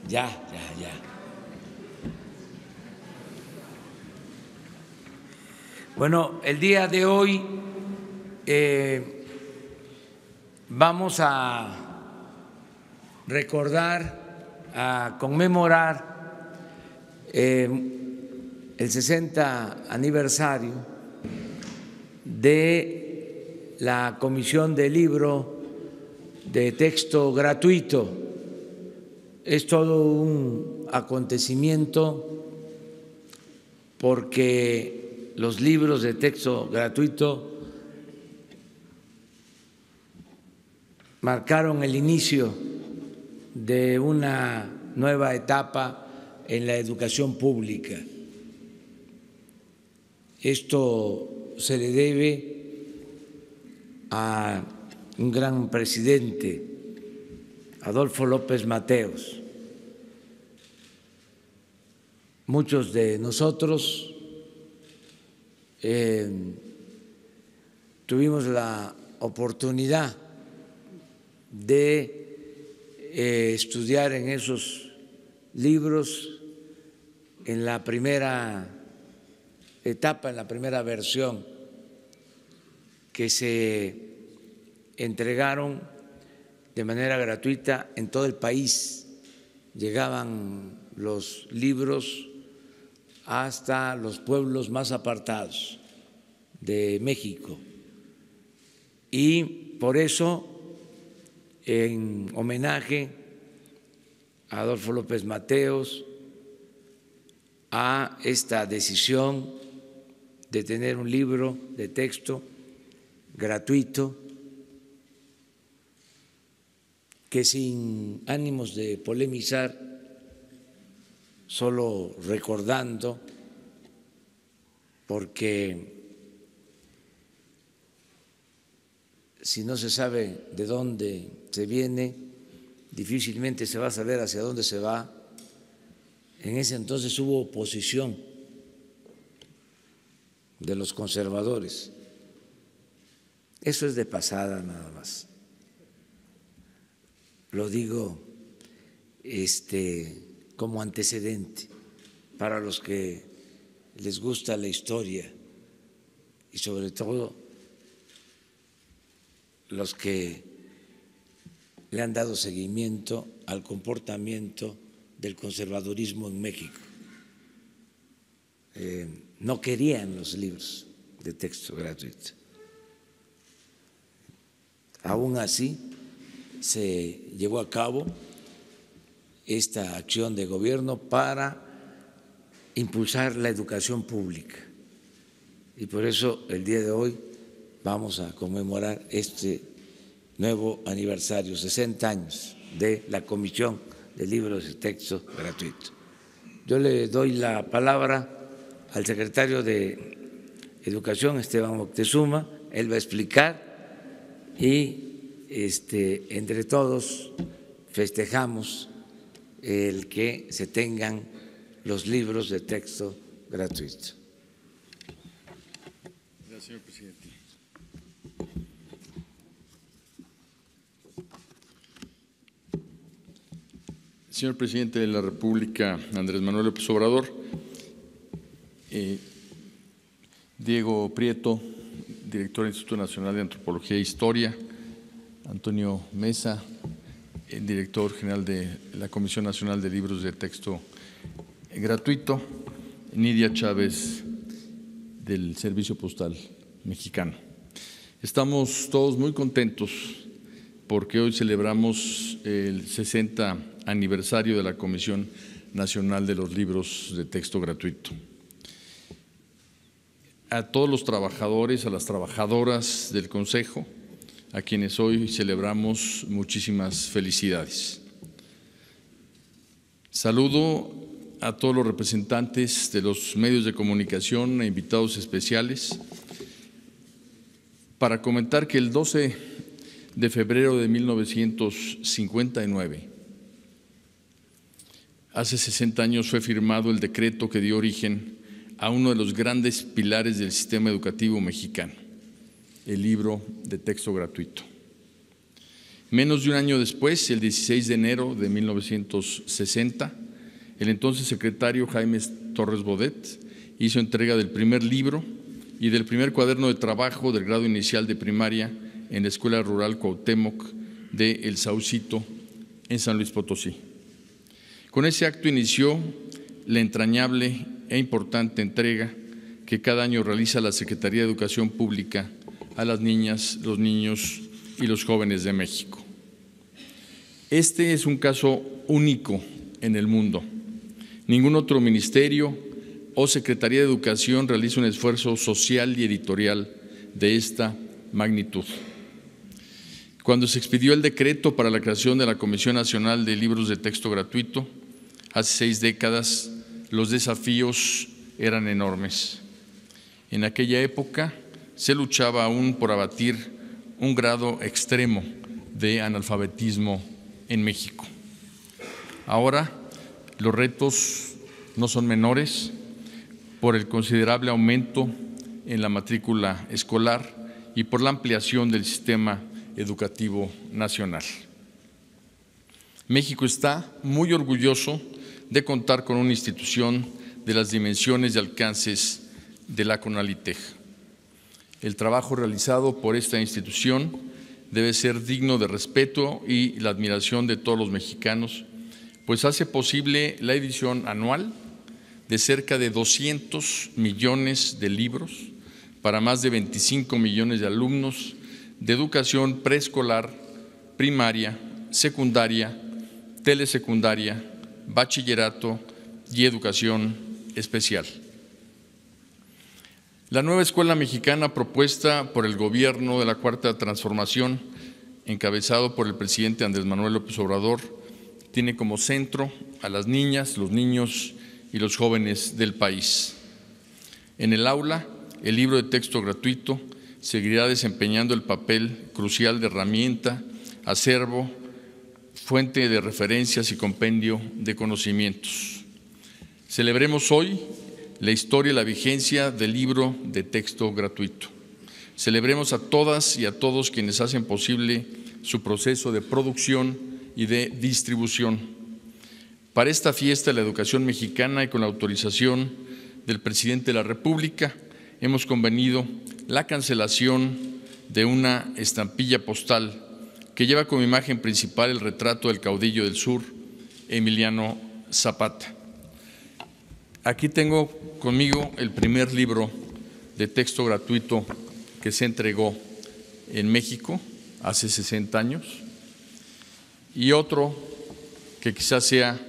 Ya. Bueno, el día de hoy vamos a recordar, a conmemorar el 60 aniversario de la Comisión de Libro de Texto Gratuito. Es todo un acontecimiento porque los libros de texto gratuito marcaron el inicio de una nueva etapa en la educación pública. Esto se le debe a un gran presidente, Adolfo López Mateos. Muchos de nosotros tuvimos la oportunidad de estudiar en esos libros en la primera etapa, en la primera versión que se entregaron de manera gratuita en todo el país. Llegaban los libros hasta los pueblos más apartados de México. Y por eso, en homenaje a Adolfo López Mateos, a esta decisión de tener un libro de texto gratuito, que sin ánimos de polemizar, solo recordando, porque si no se sabe de dónde se viene, difícilmente se va a saber hacia dónde se va. En ese entonces hubo oposición de los conservadores. Eso es de pasada nada más. Lo digo como antecedente para los que les gusta la historia y sobre todo los que le han dado seguimiento al comportamiento del conservadurismo en México. No querían los libros de texto gratuito. Aún así, se llevó a cabo esta acción de gobierno para impulsar la educación pública. Y por eso el día de hoy vamos a conmemorar este nuevo aniversario, 60 años de la Comisión de Libros de Texto Gratuito. Yo le doy la palabra al secretario de Educación, Esteban Moctezuma. Él va a explicar y entre todos festejamos el que se tengan los libros de texto gratuito. Gracias, señor presidente. Señor presidente de la República, Andrés Manuel López Obrador, Diego Prieto, director del Instituto Nacional de Antropología e Historia, Antonio Mesa, el director general de la Comisión Nacional de Libros de Texto Gratuito, Nidia Chávez, del Servicio Postal Mexicano. Estamos todos muy contentos porque hoy celebramos el 60 aniversario de la Comisión Nacional de los Libros de Texto Gratuito. A todos los trabajadores, a las trabajadoras del Consejo, a quienes hoy celebramos, muchísimas felicidades. Saludo a todos los representantes de los medios de comunicación e invitados especiales para comentar que el 12 de febrero de 1959, hace 60 años, fue firmado el decreto que dio origen a uno de los grandes pilares del sistema educativo mexicano, el libro de texto gratuito. Menos de un año después, el 16 de enero de 1960, el entonces secretario Jaime Torres Bodet hizo entrega del primer libro y del primer cuaderno de trabajo del grado inicial de primaria en la Escuela Rural Cuauhtémoc de El Saucito, en San Luis Potosí. Con ese acto inició la entrañable e importante entrega que cada año realiza la Secretaría de Educación Pública a las niñas, los niños y los jóvenes de México. Este es un caso único en el mundo. Ningún otro ministerio o Secretaría de Educación realiza un esfuerzo social y editorial de esta magnitud. Cuando se expidió el decreto para la creación de la Comisión Nacional de Libros de Texto Gratuito, hace 6 décadas, los desafíos eran enormes. En aquella época se luchaba aún por abatir un grado extremo de analfabetismo en México. Ahora los retos no son menores por el considerable aumento en la matrícula escolar y por la ampliación del sistema educativo nacional. México está muy orgulloso de contar con una institución de las dimensiones y alcances de la CONALITEG. El trabajo realizado por esta institución debe ser digno de respeto y la admiración de todos los mexicanos, pues hace posible la edición anual de cerca de 200 millones de libros para más de 25 millones de alumnos de educación preescolar, primaria, secundaria, telesecundaria, bachillerato y educación especial. La nueva escuela mexicana propuesta por el Gobierno de la Cuarta Transformación, encabezado por el presidente Andrés Manuel López Obrador, tiene como centro a las niñas, los niños y los jóvenes del país. En el aula, el libro de texto gratuito seguirá desempeñando el papel crucial de herramienta, acervo, fuente de referencias y compendio de conocimientos. Celebremos hoy la historia y la vigencia del libro de texto gratuito. Celebremos a todas y a todos quienes hacen posible su proceso de producción y de distribución. Para esta fiesta de la educación mexicana y con la autorización del presidente de la República, hemos convenido la cancelación de una estampilla postal que lleva como imagen principal el retrato del caudillo del sur, Emiliano Zapata. Aquí tengo conmigo el primer libro de texto gratuito que se entregó en México hace 60 años y otro que quizás sea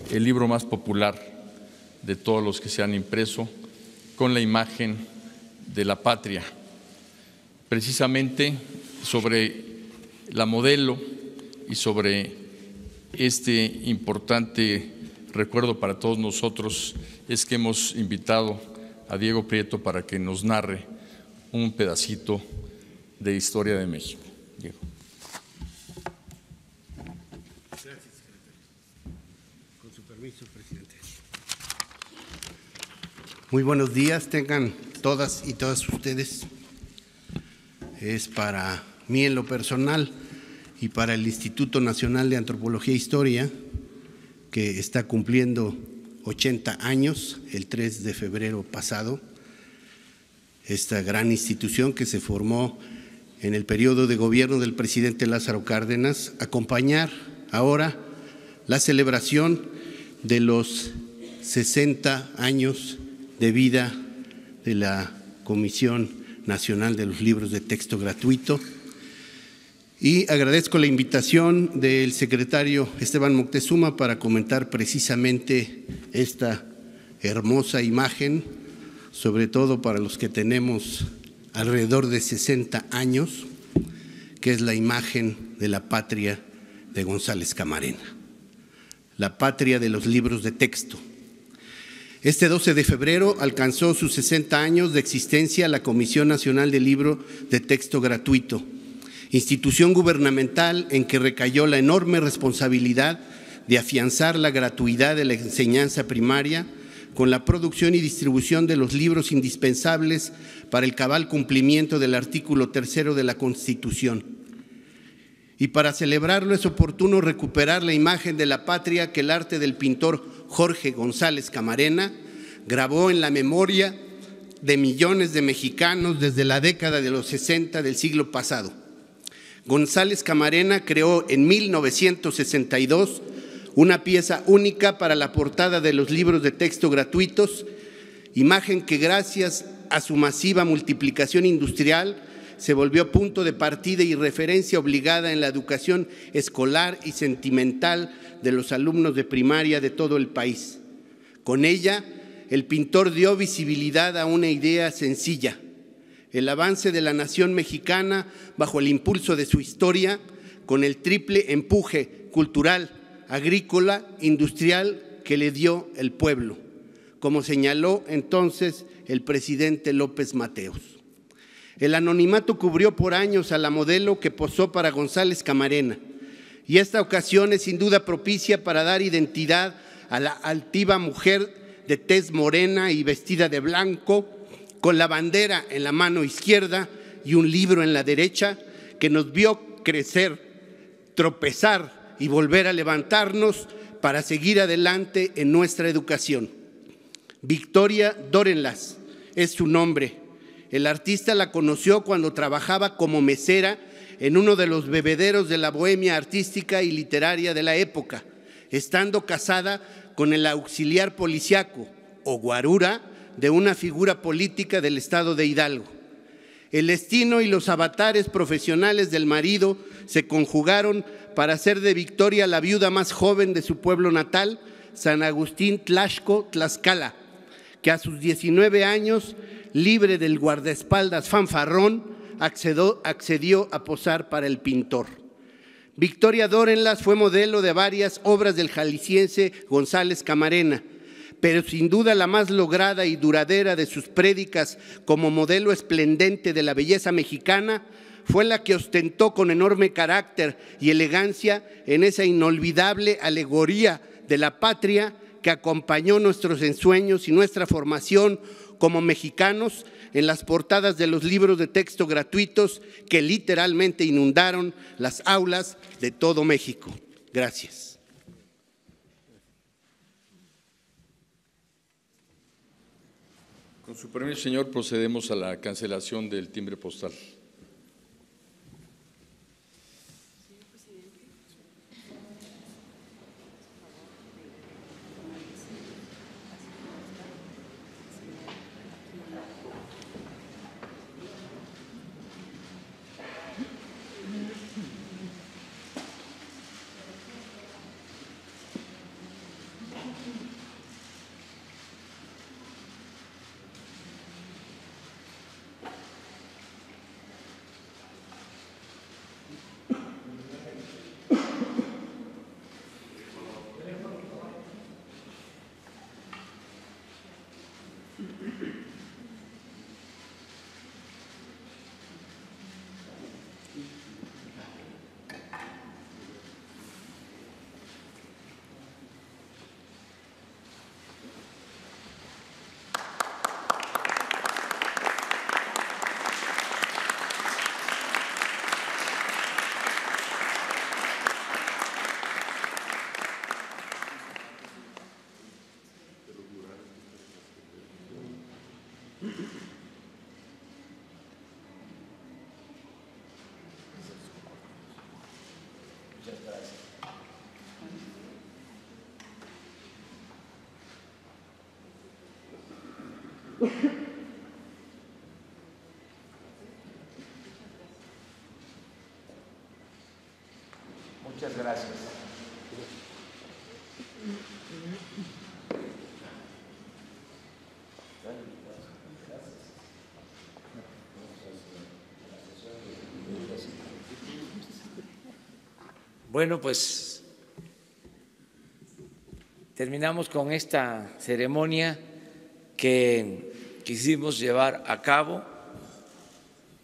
el libro más popular de todos los que se han impreso, con la imagen de la patria, precisamente sobre la modelo y sobre este importante recuerdo para todos nosotros es que hemos invitado a Diego Prieto para que nos narre un pedacito de historia de México. Diego. Gracias, secretario. Con su permiso, presidente. Muy buenos días, tengan todas y todas ustedes. Es para mí en lo personal y para el Instituto Nacional de Antropología e Historia, que está cumpliendo 80 años el 3 de febrero pasado, esta gran institución que se formó en el periodo de gobierno del presidente Lázaro Cárdenas, acompañar ahora la celebración de los 60 años de vida de la Comisión Nacional de los Libros de Texto Gratuito. Y agradezco la invitación del secretario Esteban Moctezuma para comentar precisamente esta hermosa imagen, sobre todo para los que tenemos alrededor de 60 años, que es la imagen de la patria de González Camarena, la patria de los libros de texto. Este 12 de febrero alcanzó sus 60 años de existencia la Comisión Nacional del Libro de Texto Gratuito, institución gubernamental en que recayó la enorme responsabilidad de afianzar la gratuidad de la enseñanza primaria con la producción y distribución de los libros indispensables para el cabal cumplimiento del artículo 3 de la Constitución. Y para celebrarlo es oportuno recuperar la imagen de la patria que el arte del pintor Jorge González Camarena grabó en la memoria de millones de mexicanos desde la década de los 60 del siglo pasado. González Camarena creó en 1962 una pieza única para la portada de los libros de texto gratuitos, imagen que gracias a su masiva multiplicación industrial se volvió punto de partida y referencia obligada en la educación escolar y sentimental de los alumnos de primaria de todo el país. Con ella, el pintor dio visibilidad a una idea sencilla: el avance de la nación mexicana bajo el impulso de su historia, con el triple empuje cultural, agrícola, industrial que le dio el pueblo, como señaló entonces el presidente López Mateos. El anonimato cubrió por años a la modelo que posó para González Camarena, y esta ocasión es sin duda propicia para dar identidad a la altiva mujer de tez morena y vestida de blanco, con la bandera en la mano izquierda y un libro en la derecha, que nos vio crecer, tropezar y volver a levantarnos para seguir adelante en nuestra educación. Victoria Dórenlas es su nombre. El artista la conoció cuando trabajaba como mesera en uno de los bebederos de la bohemia artística y literaria de la época, estando casada con el auxiliar policiaco o guarura de una figura política del estado de Hidalgo. El destino y los avatares profesionales del marido se conjugaron para hacer de Victoria la viuda más joven de su pueblo natal, San Agustín Tlaxco, Tlaxcala, que a sus 19 años, libre del guardaespaldas fanfarrón, accedió a posar para el pintor. Victoria Dórenlas fue modelo de varias obras del jalisciense González Camarena, pero sin duda la más lograda y duradera de sus prédicas como modelo esplendente de la belleza mexicana fue la que ostentó con enorme carácter y elegancia en esa inolvidable alegoría de la patria que acompañó nuestros ensueños y nuestra formación como mexicanos en las portadas de los libros de texto gratuitos que literalmente inundaron las aulas de todo México. Gracias. Con su permiso, señor, procedemos a la cancelación del timbre postal. Muchas gracias. Bueno, pues terminamos con esta ceremonia que quisimos llevar a cabo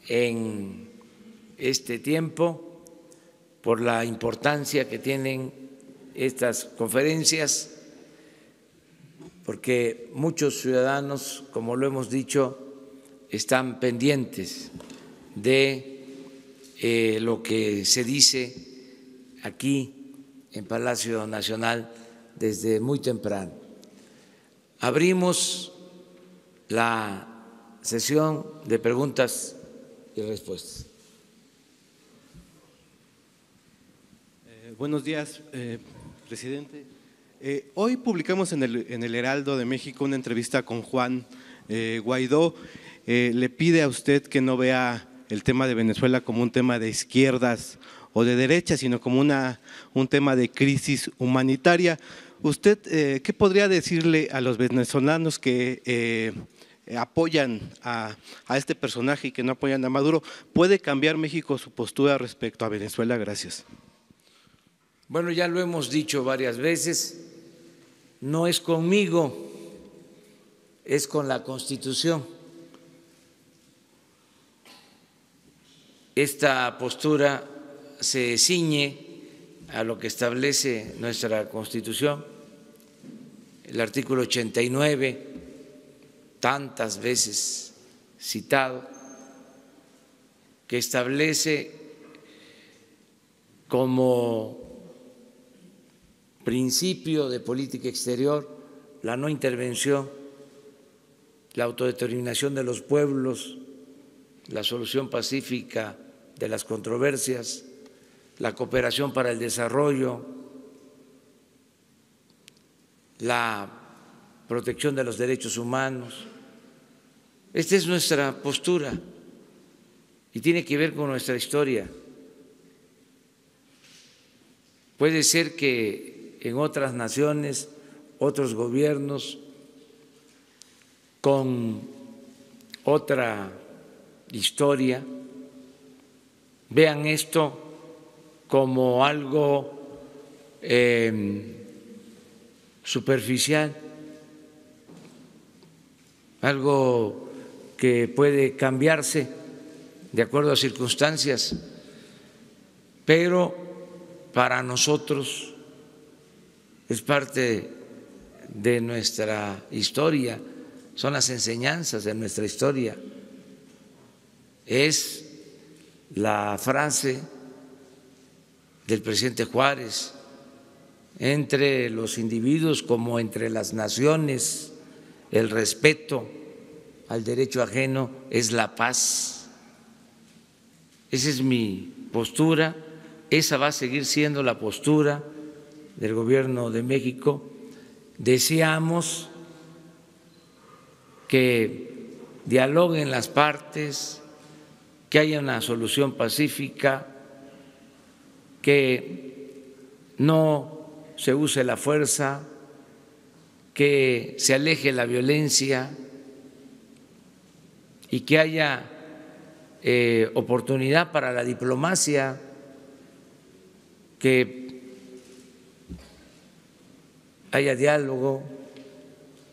en este tiempo por la importancia que tienen estas conferencias porque muchos ciudadanos, como lo hemos dicho, están pendientes de lo que se dice aquí en Palacio Nacional desde muy temprano. Abrimos la sesión de preguntas y respuestas. Buenos días, presidente. Hoy publicamos en el Heraldo de México una entrevista con Juan Guaidó. Le pide a usted que no vea el tema de Venezuela como un tema de izquierdas o de derechas, sino como un tema de crisis humanitaria. ¿Usted qué podría decirle a los venezolanos que apoyan a este personaje y que no apoyan a Maduro? ¿Puede cambiar México su postura respecto a Venezuela? Gracias. Bueno, ya lo hemos dicho varias veces, no es conmigo, es con la Constitución. Esta postura se ciñe a lo que establece nuestra Constitución, el artículo 89, tantas veces citado, que establece como principio de política exterior la no intervención, la autodeterminación de los pueblos, la solución pacífica de las controversias, la cooperación para el desarrollo, la protección de los derechos humanos. Esta es nuestra postura y tiene que ver con nuestra historia. Puede ser que en otras naciones, otros gobiernos con otra historia vean esto como algo superficial, algo que puede cambiarse de acuerdo a circunstancias, pero para nosotros es parte de nuestra historia, son las enseñanzas de nuestra historia. Es la frase del presidente Juárez: entre los individuos como entre las naciones, el respeto al derecho ajeno es la paz. Esa es mi postura, esa va a seguir siendo la postura del Gobierno de México. Deseamos que dialoguen las partes, que haya una solución pacífica, que no se use la fuerza, que se aleje la violencia y que haya oportunidad para la diplomacia, que haya diálogo.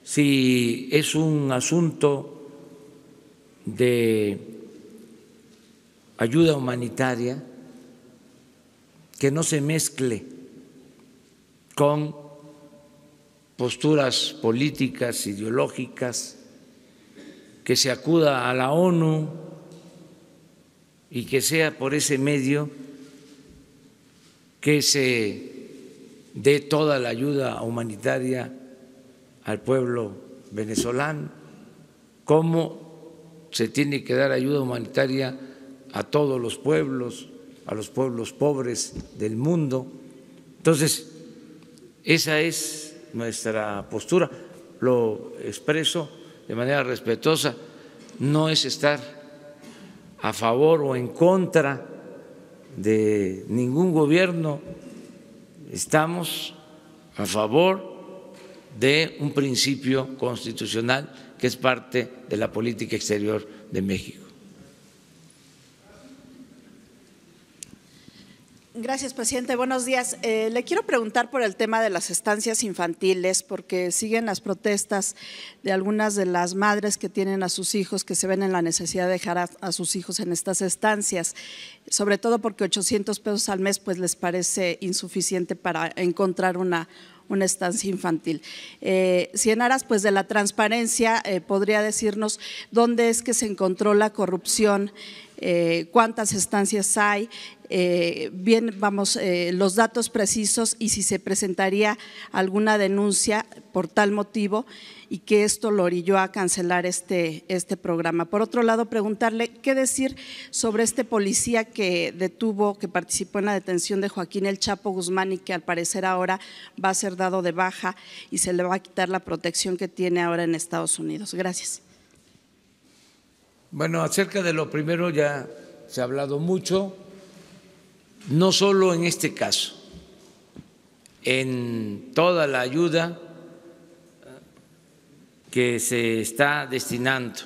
Si es un asunto de ayuda humanitaria, que no se mezcle con posturas políticas, ideológicas, que se acuda a la ONU y que sea por ese medio que se dé toda la ayuda humanitaria al pueblo venezolano, como se tiene que dar ayuda humanitaria a todos los pueblos, a los pueblos pobres del mundo. Entonces, esa es nuestra postura, lo expreso de manera respetuosa, no es estar a favor o en contra de ningún gobierno, estamos a favor de un principio constitucional que es parte de la política exterior de México. Gracias, presidente. Buenos días. Le quiero preguntar por el tema de las estancias infantiles, porque siguen las protestas de algunas de las madres que tienen a sus hijos, que se ven en la necesidad de dejar a sus hijos en estas estancias, sobre todo porque 800 pesos al mes pues les parece insuficiente para encontrar una una estancia infantil. Si en aras pues de la transparencia, podría decirnos dónde es que se encontró la corrupción, cuántas estancias hay, bien, vamos, los datos precisos y si se presentaría alguna denuncia por tal motivo y que esto lo orilló a cancelar este programa. Por otro lado, preguntarle qué decir sobre este policía que detuvo, que participó en la detención de Joaquín El Chapo Guzmán y que al parecer ahora va a ser dado de baja y se le va a quitar la protección que tiene ahora en Estados Unidos. Gracias. Bueno, acerca de lo primero ya se ha hablado mucho, no solo en este caso, en toda la ayuda que se está destinando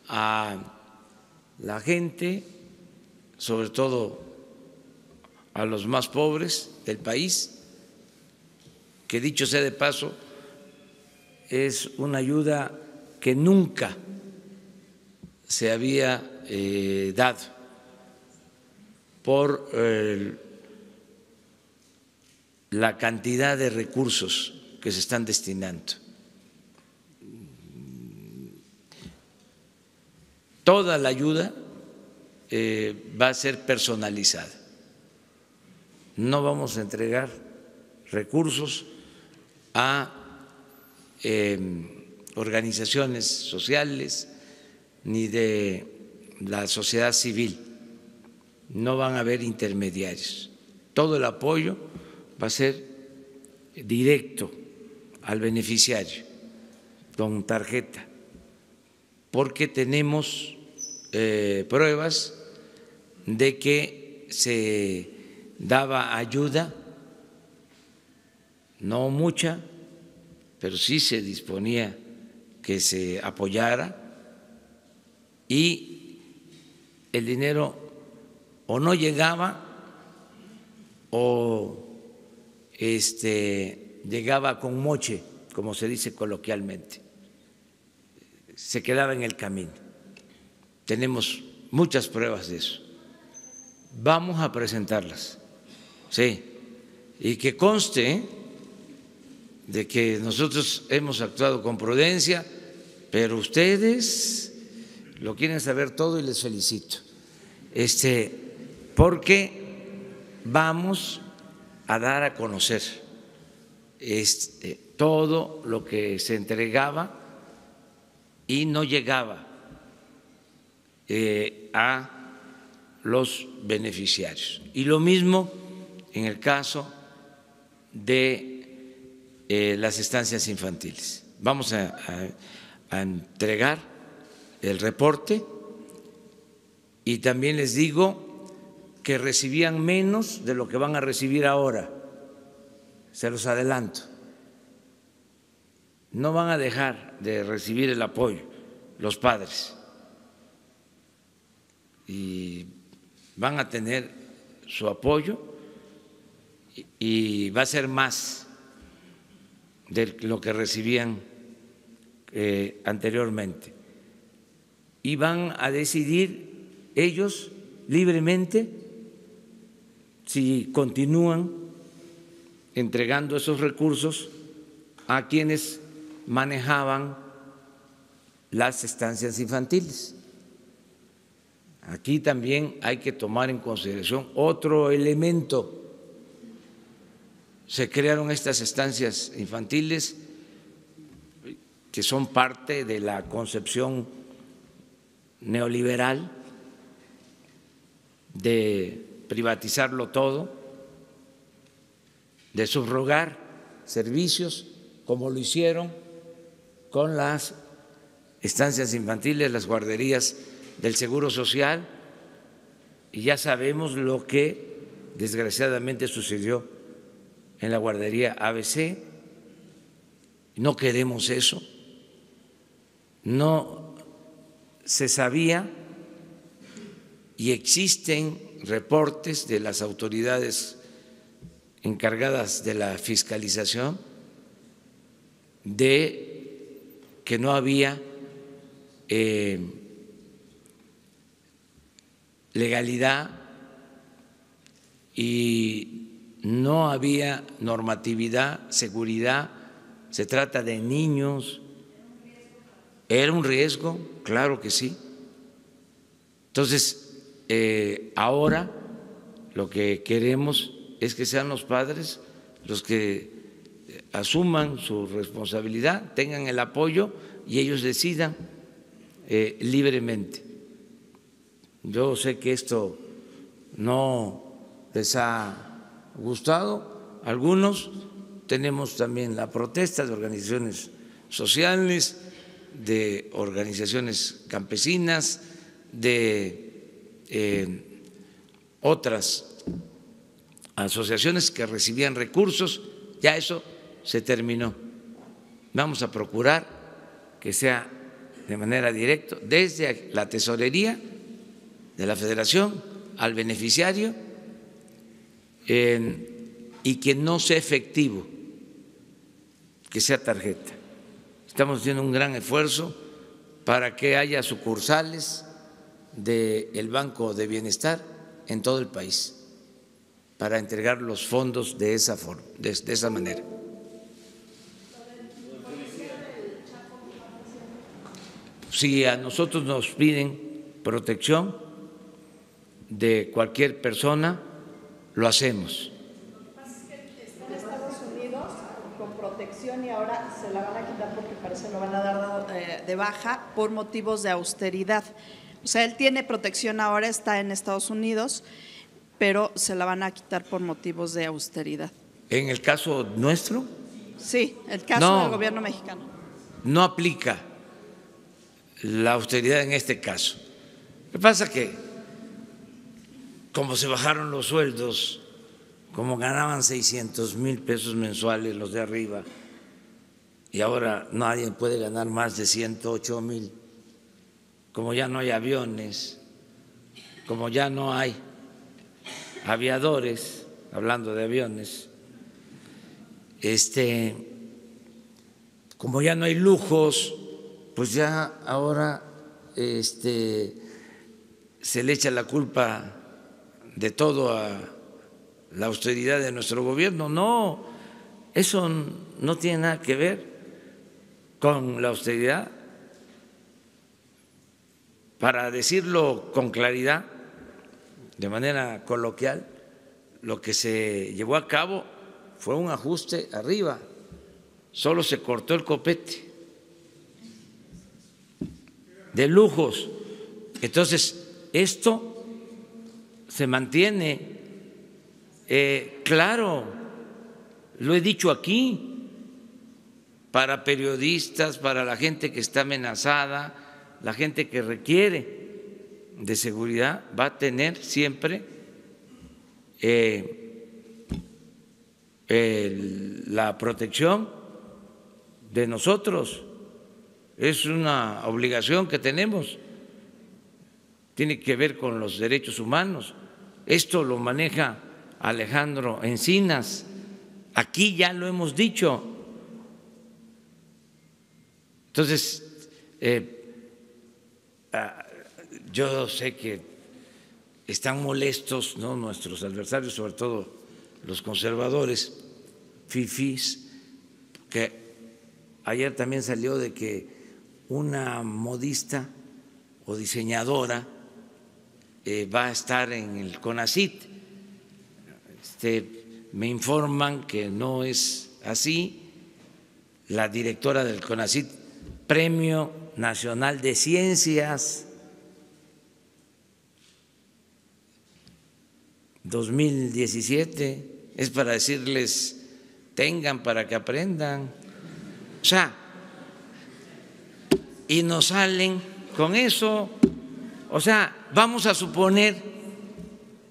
a la gente, sobre todo a los más pobres del país, que dicho sea de paso, es una ayuda que nunca se había dado por la cantidad de recursos que se están destinando. Toda la ayuda va a ser personalizada. No vamos a entregar recursos a organizaciones sociales ni de la sociedad civil, no van a haber intermediarios. Todo el apoyo va a ser directo al beneficiario, con tarjeta, porque tenemos pruebas de que se daba ayuda, no mucha, pero sí se disponía que se apoyara, y el dinero o no llegaba o llegaba con moche, como se dice coloquialmente, se quedaba en el camino. Tenemos muchas pruebas de eso. Vamos a presentarlas, sí, y que conste de que nosotros hemos actuado con prudencia, pero ustedes lo quieren saber todo y les felicito, porque vamos a dar a conocer todo lo que se entregaba y no llegaba a los beneficiarios. Y lo mismo en el caso de las estancias infantiles. Vamos a entregar el reporte y también les digo que recibían menos de lo que van a recibir ahora, se los adelanto. No van a dejar de recibir el apoyo los padres y van a tener su apoyo y va a ser más de lo que recibían anteriormente. Y van a decidir ellos libremente si continúan entregando esos recursos a quienes manejaban las estancias infantiles. Aquí también hay que tomar en consideración otro elemento. Se crearon estas estancias infantiles que son parte de la concepción neoliberal de privatizarlo todo, de subrogar servicios, como lo hicieron con las estancias infantiles, las guarderías del Seguro Social, y ya sabemos lo que desgraciadamente sucedió en la guardería ABC. No queremos eso. No se sabía y existen reportes de las autoridades encargadas de la fiscalización de que no había legalidad y no había normatividad, seguridad, se trata de niños. ¿Era un riesgo? Claro que sí. Entonces, ahora lo que queremos es que sean los padres los que asuman su responsabilidad, tengan el apoyo y ellos decidan libremente. Yo sé que esto no les ha gustado a algunos, tenemos también la protesta de organizaciones sociales, de organizaciones campesinas, de otras asociaciones que recibían recursos. Ya eso se terminó. Vamos a procurar que sea de manera directa desde la tesorería de la Federación al beneficiario y que no sea efectivo, que sea tarjeta. Estamos haciendo un gran esfuerzo para que haya sucursales del Banco de Bienestar en todo el país para entregar los fondos de esa forma, de esa manera. Si a nosotros nos piden protección de cualquier persona, lo hacemos. Lo que pasa es que está en Estados Unidos con protección y ahora se la van a quitar porque parece lo van a dar de baja por motivos de austeridad. O sea, él tiene protección ahora, está en Estados Unidos, pero se la van a quitar por motivos de austeridad. ¿En el caso nuestro? Sí, el caso del gobierno mexicano. No aplica la austeridad en este caso. Lo que pasa es que como se bajaron los sueldos, como ganaban 600,000 pesos mensuales los de arriba y ahora nadie puede ganar más de 108,000, como ya no hay aviones, como ya no hay aviadores, hablando de aviones, como ya no hay lujos, pues ya ahora se le echa la culpa de todo a la austeridad de nuestro gobierno. No, eso no tiene nada que ver con la austeridad. Para decirlo con claridad, de manera coloquial, lo que se llevó a cabo fue un ajuste arriba, solo se cortó el copete de lujos. Entonces, esto se mantiene. Claro, lo he dicho aquí, para periodistas, para la gente que está amenazada, la gente que requiere de seguridad, va a tener siempre la protección de nosotros. Es una obligación que tenemos, tiene que ver con los derechos humanos. Esto lo maneja Alejandro Encinas, aquí ya lo hemos dicho. Entonces, yo sé que están molestos, ¿no?, nuestros adversarios, sobre todo los conservadores, fifís, que ayer también salió de que una modista o diseñadora va a estar en el CONACYT. Me informan que no es así. La directora del CONACYT, Premio Nacional de Ciencias 2017, es para decirles, tengan para que aprendan. O sea, y nos salen con eso. O sea, vamos a suponer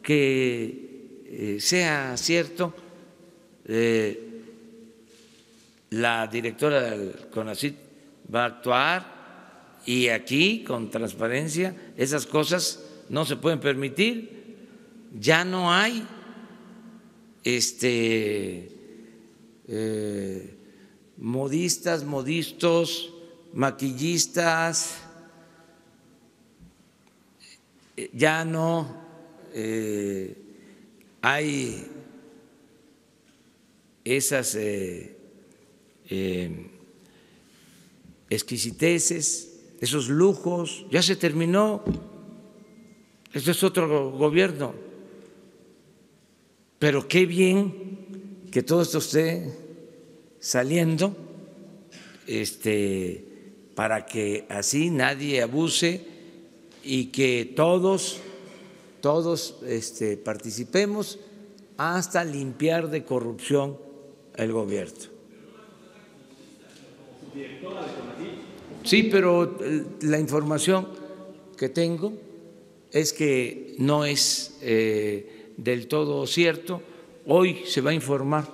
que sea cierto, la directora del CONACYT va a actuar y aquí, con transparencia, esas cosas no se pueden permitir. Ya no hay modistas, modistos, maquillistas, ya no hay esas exquisiteces, esos lujos, ya se terminó. Esto es otro gobierno. Pero qué bien que todo esto esté saliendo, para que así nadie abuse y que todos participemos hasta limpiar de corrupción el gobierno. Sí, pero la información que tengo es que no es del todo cierto. Hoy se va a informar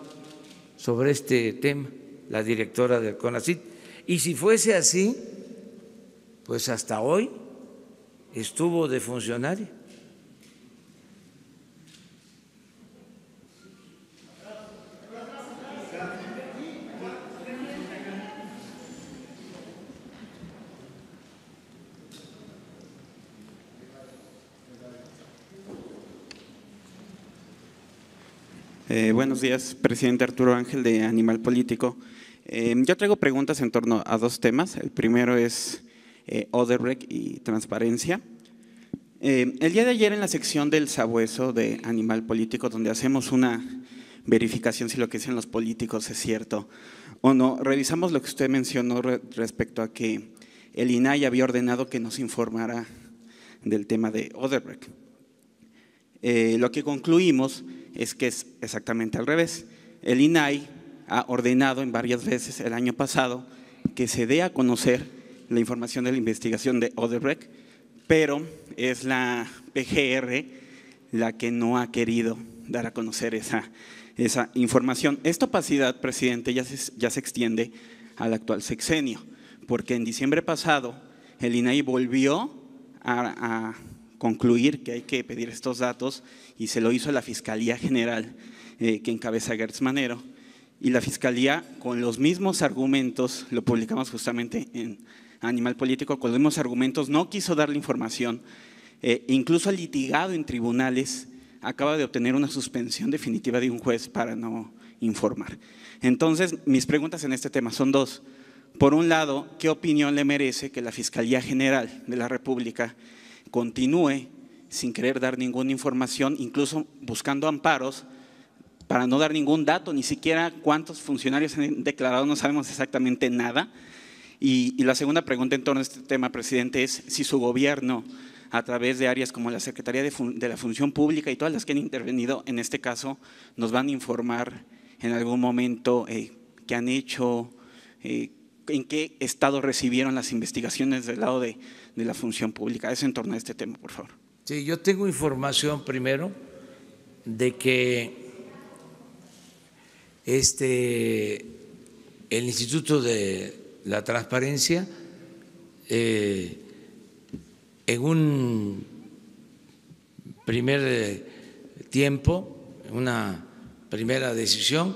sobre este tema la directora del CONACYT, y si fuese así, pues hasta hoy estuvo de funcionaria. Buenos días, presidente Arturo Ángel de Animal Político. Yo traigo preguntas en torno a dos temas. El primero es Odebrecht y transparencia. El día de ayer en la sección del Sabueso de Animal Político, donde hacemos una verificación si lo que dicen los políticos es cierto o no, revisamos lo que usted mencionó respecto a que el INAI había ordenado que nos informara del tema de Odebrecht. Lo que concluimos es que es exactamente al revés. El INAI ha ordenado en varias veces el año pasado que se dé a conocer la información de la investigación de Odebrecht, pero es la PGR la que no ha querido dar a conocer esa información. Esta opacidad, presidente, ya se extiende al actual sexenio, porque en diciembre pasado el INAI volvió a concluir que hay que pedir estos datos y se lo hizo a la Fiscalía General que encabeza Gertz Manero, y la Fiscalía con los mismos argumentos, lo publicamos justamente en Animal Político, con los mismos argumentos no quiso dar la información, incluso ha litigado en tribunales, acaba de obtener una suspensión definitiva de un juez para no informar. Entonces, mis preguntas en este tema son dos. Por un lado, ¿qué opinión le merece que la Fiscalía General de la República continúe sin querer dar ninguna información, incluso buscando amparos para no dar ningún dato, ni siquiera cuántos funcionarios han declarado, no sabemos exactamente nada? Y la segunda pregunta en torno a este tema, presidente, es si su gobierno, a través de áreas como la Secretaría de la Función Pública y todas las que han intervenido en este caso, nos van a informar en algún momento qué han hecho, en qué estado recibieron las investigaciones del lado de la función pública. Eso en torno a este tema, por favor. Sí, yo tengo información primero de que el Instituto de la Transparencia en un primer tiempo, en una primera decisión,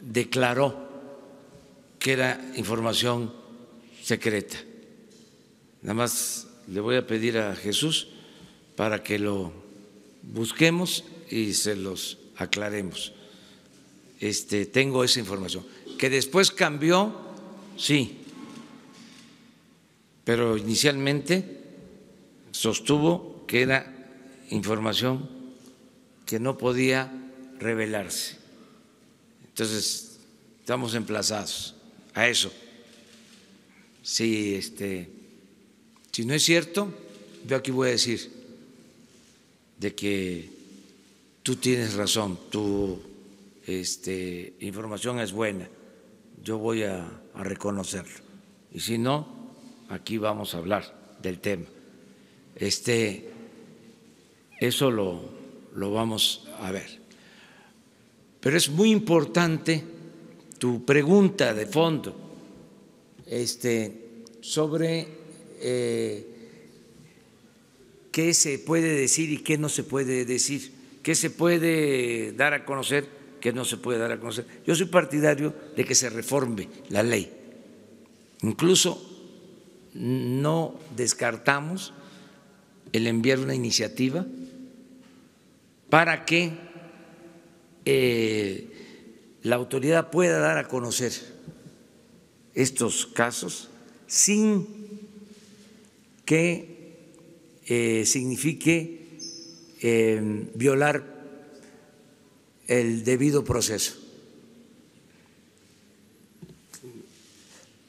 declaró que era información secreta. Nada más le voy a pedir a Jesús para que lo busquemos y se los aclaremos. Tengo esa información. Que después cambió, sí, pero inicialmente sostuvo que era información que no podía revelarse. Entonces, estamos emplazados a eso. Si no es cierto, yo aquí voy a decir de que tú tienes razón, tu información es buena, yo voy a reconocerlo. Y si no, aquí vamos a hablar del tema. Eso lo vamos a ver. Pero es muy importante tu pregunta de fondo sobre qué se puede decir y qué no se puede decir, qué se puede dar a conocer, qué no se puede dar a conocer. Yo soy partidario de que se reforme la ley. Incluso no descartamos el enviar una iniciativa para que la autoridad pueda dar a conocer estos casos sin que signifique violar el debido proceso,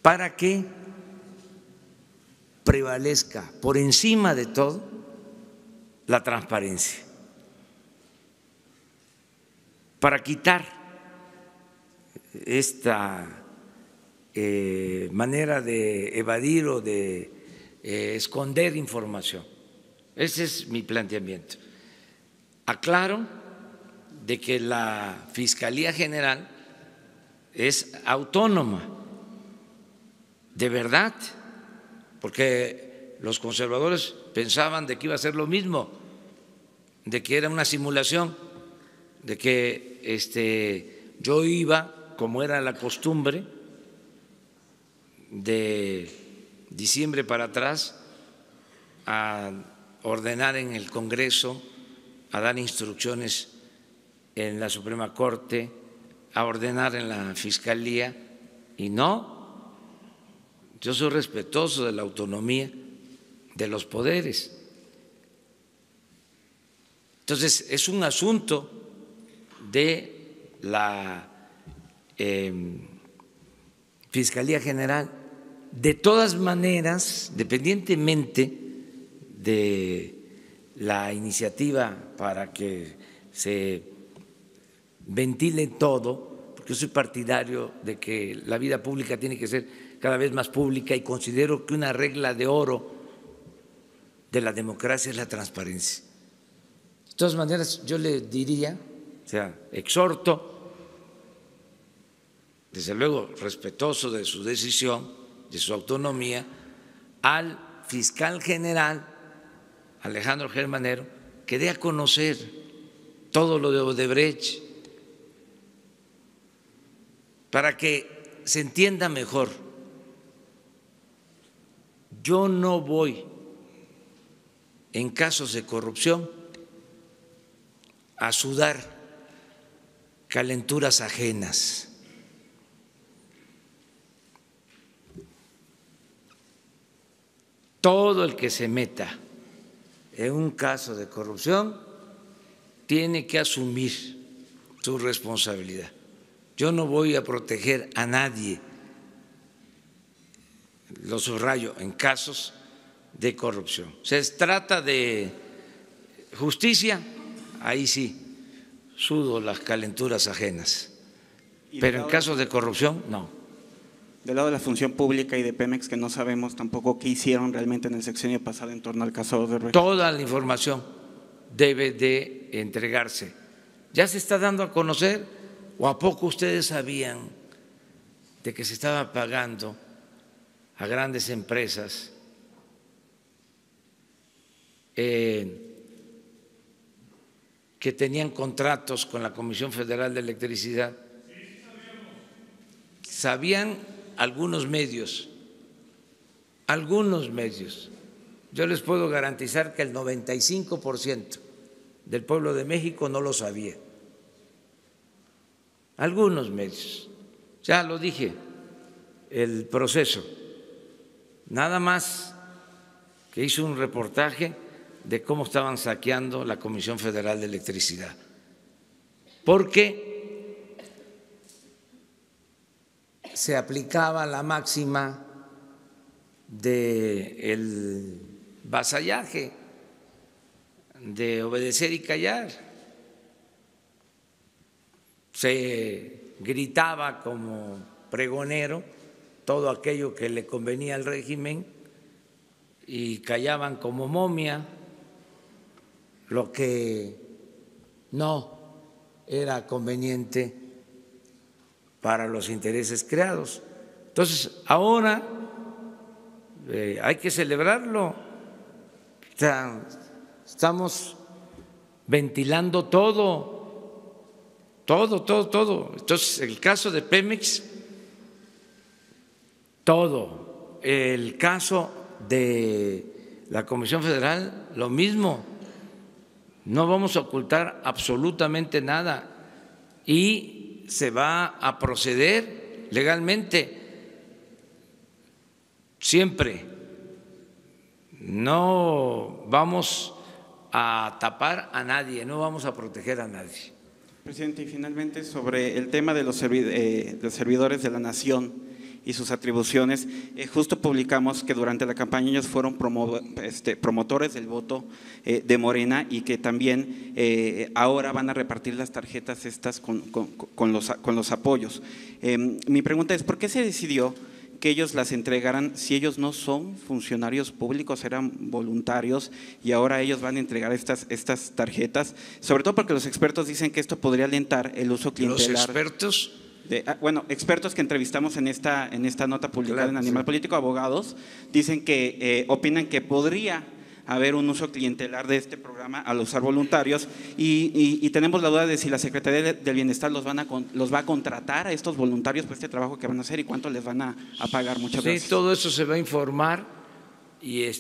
para que prevalezca por encima de todo la transparencia, para quitar esta manera de evadir o de esconder información. Ese es mi planteamiento. Aclaro de que la Fiscalía General es autónoma, de verdad, porque los conservadores pensaban de que iba a ser lo mismo, de que era una simulación, de que yo iba, como era la costumbre, de diciembre para atrás, a ordenar en el Congreso, a dar instrucciones en la Suprema Corte, a ordenar en la Fiscalía, y no. Yo soy respetuoso de la autonomía de los poderes. Entonces, es un asunto de la Fiscalía General. De todas maneras, dependientemente de la iniciativa para que se ventile todo, porque yo soy partidario de que la vida pública tiene que ser cada vez más pública y considero que una regla de oro de la democracia es la transparencia. De todas maneras, yo le diría, o sea, exhorto, desde luego respetuoso de su decisión, de su autonomía, al fiscal general Alejandro Germanero, que dé a conocer todo lo de Odebrecht para que se entienda mejor. Yo no voy en casos de corrupción a sudar calenturas ajenas. Todo el que se meta en un caso de corrupción tiene que asumir su responsabilidad. Yo no voy a proteger a nadie, lo subrayo, en casos de corrupción. Se trata de justicia, ahí sí, sudo las calenturas ajenas, pero en casos de corrupción, no. Del lado de la función pública y de Pemex, que no sabemos tampoco qué hicieron realmente en el sexenio pasado en torno al caso de Odebrecht. Toda la información debe de entregarse. ¿Ya se está dando a conocer o a poco ustedes sabían de que se estaba pagando a grandes empresas que tenían contratos con la Comisión Federal de Electricidad? Sabían algunos medios. Yo les puedo garantizar que el 95% del pueblo de México no lo sabía. Algunos medios. Ya lo dije, el proceso. Nada más que hizo un reportaje de cómo estaban saqueando la Comisión Federal de Electricidad. Porque se aplicaba la máxima del vasallaje, de obedecer y callar. Se gritaba como pregonero todo aquello que le convenía al régimen y callaban como momia lo que no era conveniente para los intereses creados. Entonces, ahora hay que celebrarlo. O sea, estamos ventilando todo. Entonces, el caso de Pemex, todo. El caso de la Comisión Federal, lo mismo. No vamos a ocultar absolutamente nada. Y se va a proceder legalmente. Siempre no vamos a tapar a nadie, no vamos a proteger a nadie. Presidente, y finalmente sobre el tema de los servidores de la Nación y sus atribuciones, justo publicamos que durante la campaña ellos fueron promotores del voto de Morena y que también ahora van a repartir las tarjetas estas con los apoyos. Mi pregunta es, ¿por qué se decidió que ellos las entregaran si ellos no son funcionarios públicos, eran voluntarios y ahora ellos van a entregar estas tarjetas? Sobre todo porque los expertos dicen que esto podría alentar el uso clientelar. ¿Los expertos? Expertos que entrevistamos en esta nota publicada en Animal Político, abogados, dicen que opinan que podría haber un uso clientelar de este programa al usar voluntarios y tenemos la duda de si la Secretaría del Bienestar los va a contratar a estos voluntarios por este trabajo que van a hacer y cuánto les van a pagar. Muchas gracias. Sí, todo eso se va a informar y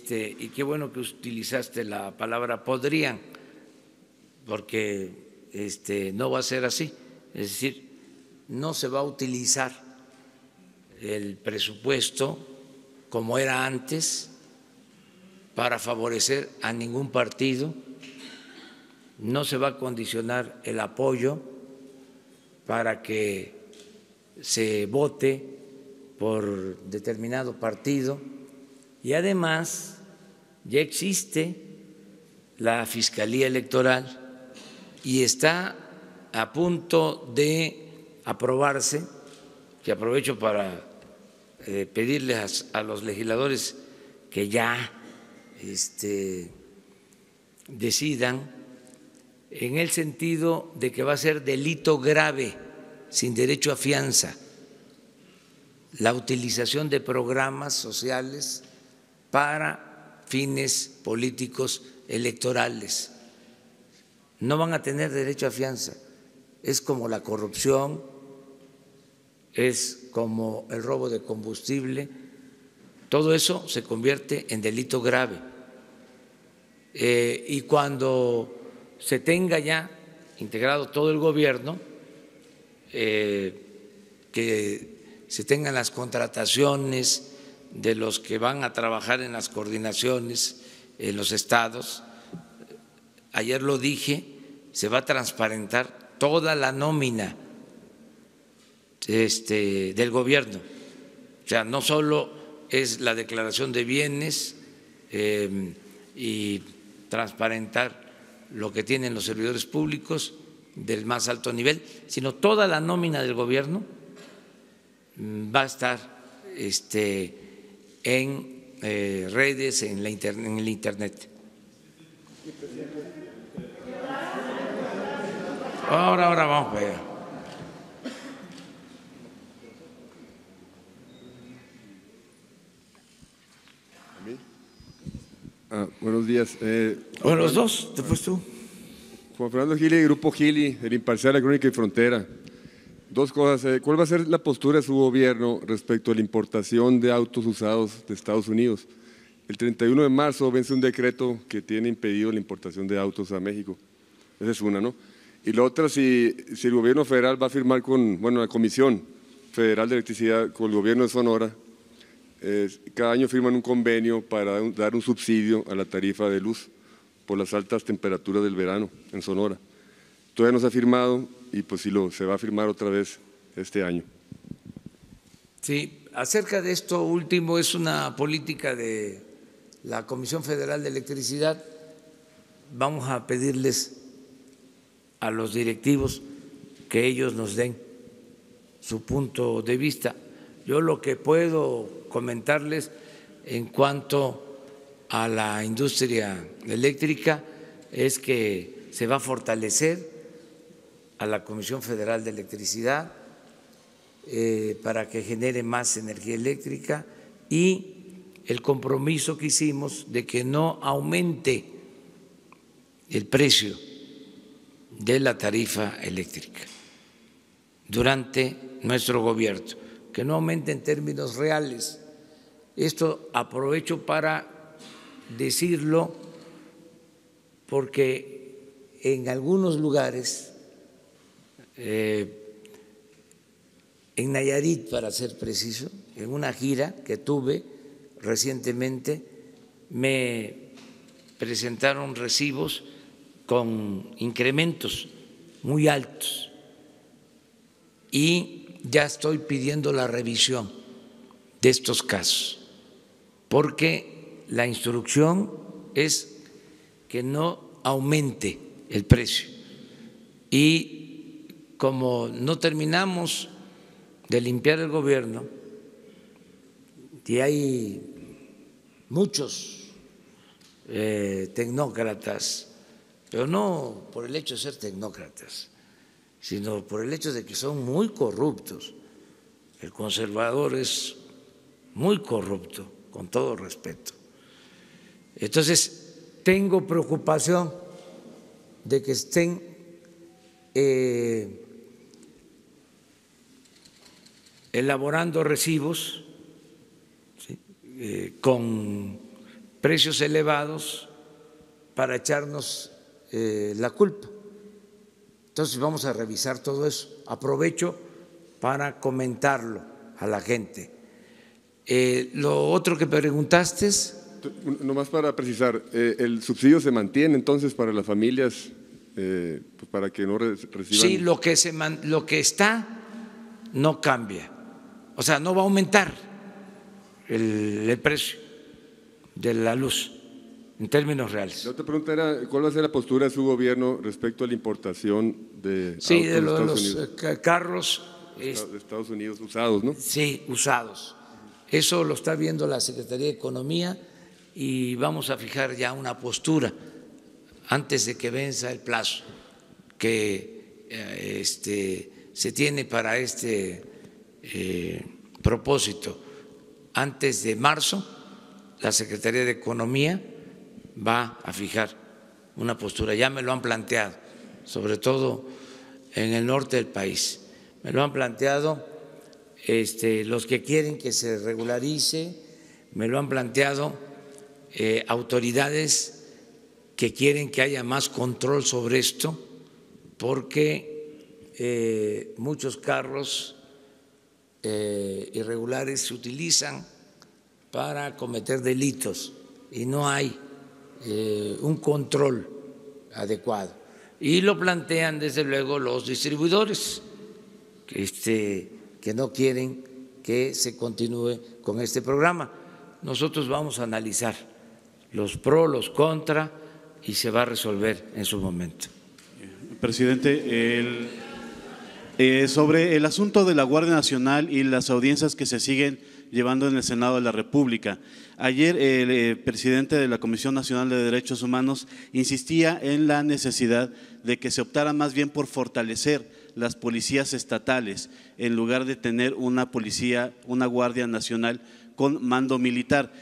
qué bueno que utilizaste la palabra podrían, porque no va a ser así, es decir, no se va a utilizar el presupuesto como era antes para favorecer a ningún partido, no se va a condicionar el apoyo para que se vote por determinado partido y además ya existe la Fiscalía Electoral y está a punto de aprobarse, que aprovecho para pedirles a los legisladores que ya decidan en el sentido de que va a ser delito grave sin derecho a fianza la utilización de programas sociales para fines políticos electorales. No van a tener derecho a fianza. Es como la corrupción, es como el robo de combustible, todo eso se convierte en delito grave. Y cuando se tenga ya integrado todo el gobierno, que se tengan las contrataciones de los que van a trabajar en las coordinaciones en los estados, ayer lo dije, se va a transparentar toda la nómina del gobierno. O sea, no solo es la declaración de bienes y transparentar lo que tienen los servidores públicos del más alto nivel, sino toda la nómina del gobierno va a estar en redes, en el internet. Ahora vamos para allá. Buenos días. Bueno, los dos, después tú. Juan Fernando Gili, Grupo Gili, el Imparcial, la Crónica y Frontera. Dos cosas. ¿Cuál va a ser la postura de su gobierno respecto a la importación de autos usados de Estados Unidos? El 31 de marzo vence un decreto que tiene impedido la importación de autos a México. Esa es una, ¿no? Y la otra, si el gobierno federal va a firmar con, la Comisión Federal de Electricidad con el gobierno de Sonora, cada año firman un convenio para dar un subsidio a la tarifa de luz por las altas temperaturas del verano en Sonora. Todavía no se ha firmado y pues sí se va a firmar otra vez este año. Sí, acerca de esto último, es una política de la Comisión Federal de Electricidad. Vamos a pedirles a los directivos que ellos nos den su punto de vista. Yo lo que puedo comentarles en cuanto a la industria eléctrica es que se va a fortalecer a la Comisión Federal de Electricidad para que genere más energía eléctrica y el compromiso que hicimos de que no aumente el precio de la tarifa eléctrica durante nuestro gobierno, que no aumente en términos reales. Esto aprovecho para decirlo porque en algunos lugares en Nayarit, para ser preciso, en una gira que tuve recientemente, me presentaron recibos con incrementos muy altos y ya estoy pidiendo la revisión de estos casos, porque la instrucción es que no aumente el precio. Y como no terminamos de limpiar el gobierno y hay muchos tecnócratas, pero no por el hecho de ser tecnócratas, sino por el hecho de que son muy corruptos. El conservador es muy corrupto, con todo respeto. Entonces, tengo preocupación de que estén elaborando recibos, ¿sí?, con precios elevados para echarnos la culpa. Entonces vamos a revisar todo eso. Aprovecho para comentarlo a la gente. Lo otro que preguntaste es… Nomás para precisar, ¿el subsidio se mantiene entonces para las familias, pues para que no reciban? Sí, lo que está no cambia, o sea, no va a aumentar el precio de la luz en términos reales. La otra pregunta era, ¿cuál va a ser la postura de su gobierno respecto a la importación de autos de los Unidos? carros de Estados Unidos usados, ¿no? Sí, usados. Eso lo está viendo la Secretaría de Economía y vamos a fijar ya una postura antes de que venza el plazo que se tiene para este propósito. Antes de marzo, la Secretaría de Economía va a fijar una postura. Ya me lo han planteado, sobre todo en el norte del país. Me lo han planteado los que quieren que se regularice, me lo han planteado autoridades que quieren que haya más control sobre esto, porque muchos carros irregulares se utilizan para cometer delitos y no hay un control adecuado. Y lo plantean desde luego los distribuidores que no quieren que se continúe con este programa. Nosotros vamos a analizar los pros, los contra y se va a resolver en su momento. Presidente, sobre el asunto de la Guardia Nacional y las audiencias que se siguen llevando en el Senado de la República. Ayer el presidente de la Comisión Nacional de Derechos Humanos insistía en la necesidad de que se optara más bien por fortalecer las policías estatales en lugar de tener una Guardia Nacional con mando militar.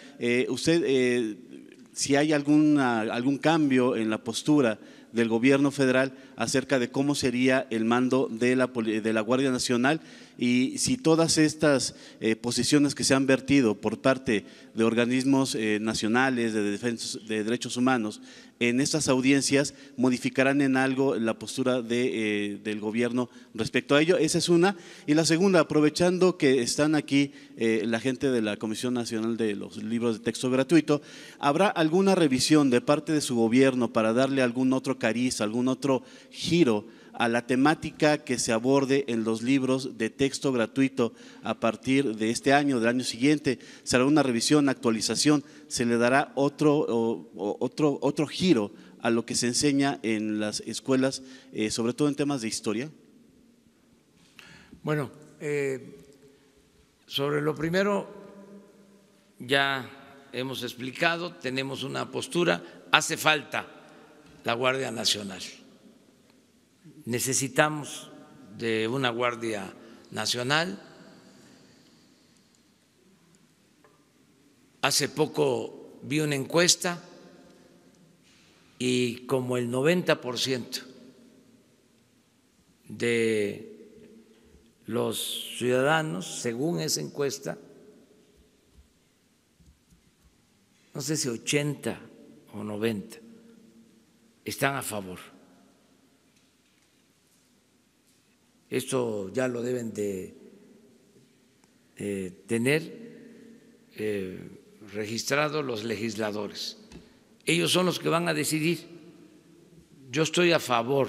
Si hay algún cambio en la postura del gobierno federal acerca de cómo sería el mando de la Guardia Nacional y si todas estas posiciones que se han vertido por parte de organismos nacionales de defensa de derechos humanos en estas audiencias modificarán en algo la postura del gobierno respecto a ello. Esa es una. Y la segunda, aprovechando que están aquí la gente de la Comisión Nacional de los Libros de Texto Gratuito, ¿habrá alguna revisión de parte de su gobierno para darle algún otro cariz, algún otro giro a la temática que se aborde en los libros de texto gratuito a partir de este año, del año siguiente? ¿Será una revisión, actualización? ¿Se le dará otro giro a lo que se enseña en las escuelas, sobre todo en temas de historia? Bueno, sobre lo primero ya hemos explicado, tenemos una postura, hace falta la Guardia Nacional. Necesitamos de una Guardia Nacional. Hace poco vi una encuesta y como el 90% de los ciudadanos, según esa encuesta, no sé si 80 o 90, están a favor. Esto ya lo deben de tener registrados los legisladores. Ellos son los que van a decidir. Yo estoy a favor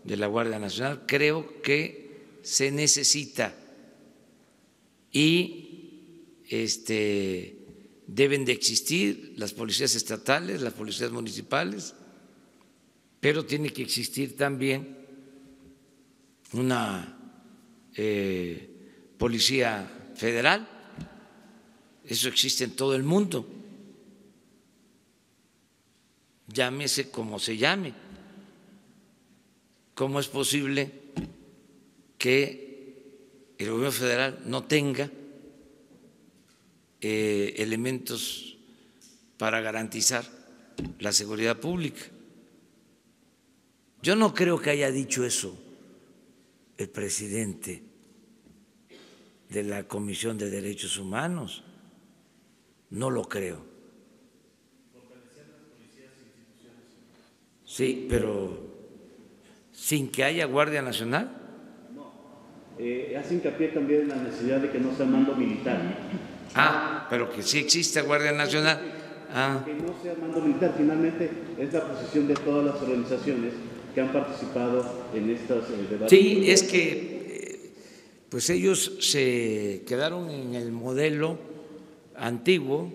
de la Guardia Nacional, creo que se necesita y deben de existir las policías estatales, las policías municipales, pero tiene que existir también una policía federal. Eso existe en todo el mundo, llámese como se llame. ¿Cómo es posible que el gobierno federal no tenga elementos para garantizar la seguridad pública? Yo no creo que haya dicho eso el presidente de la Comisión de Derechos Humanos, no lo creo. Sí, pero sin que haya Guardia Nacional. Hace hincapié también en la necesidad de que no sea mando militar. Pero que sí exista Guardia Nacional. Que no sea mando militar, finalmente es la posición de todas las organizaciones que han participado en estos debates. Sí, es que pues ellos se quedaron en el modelo antiguo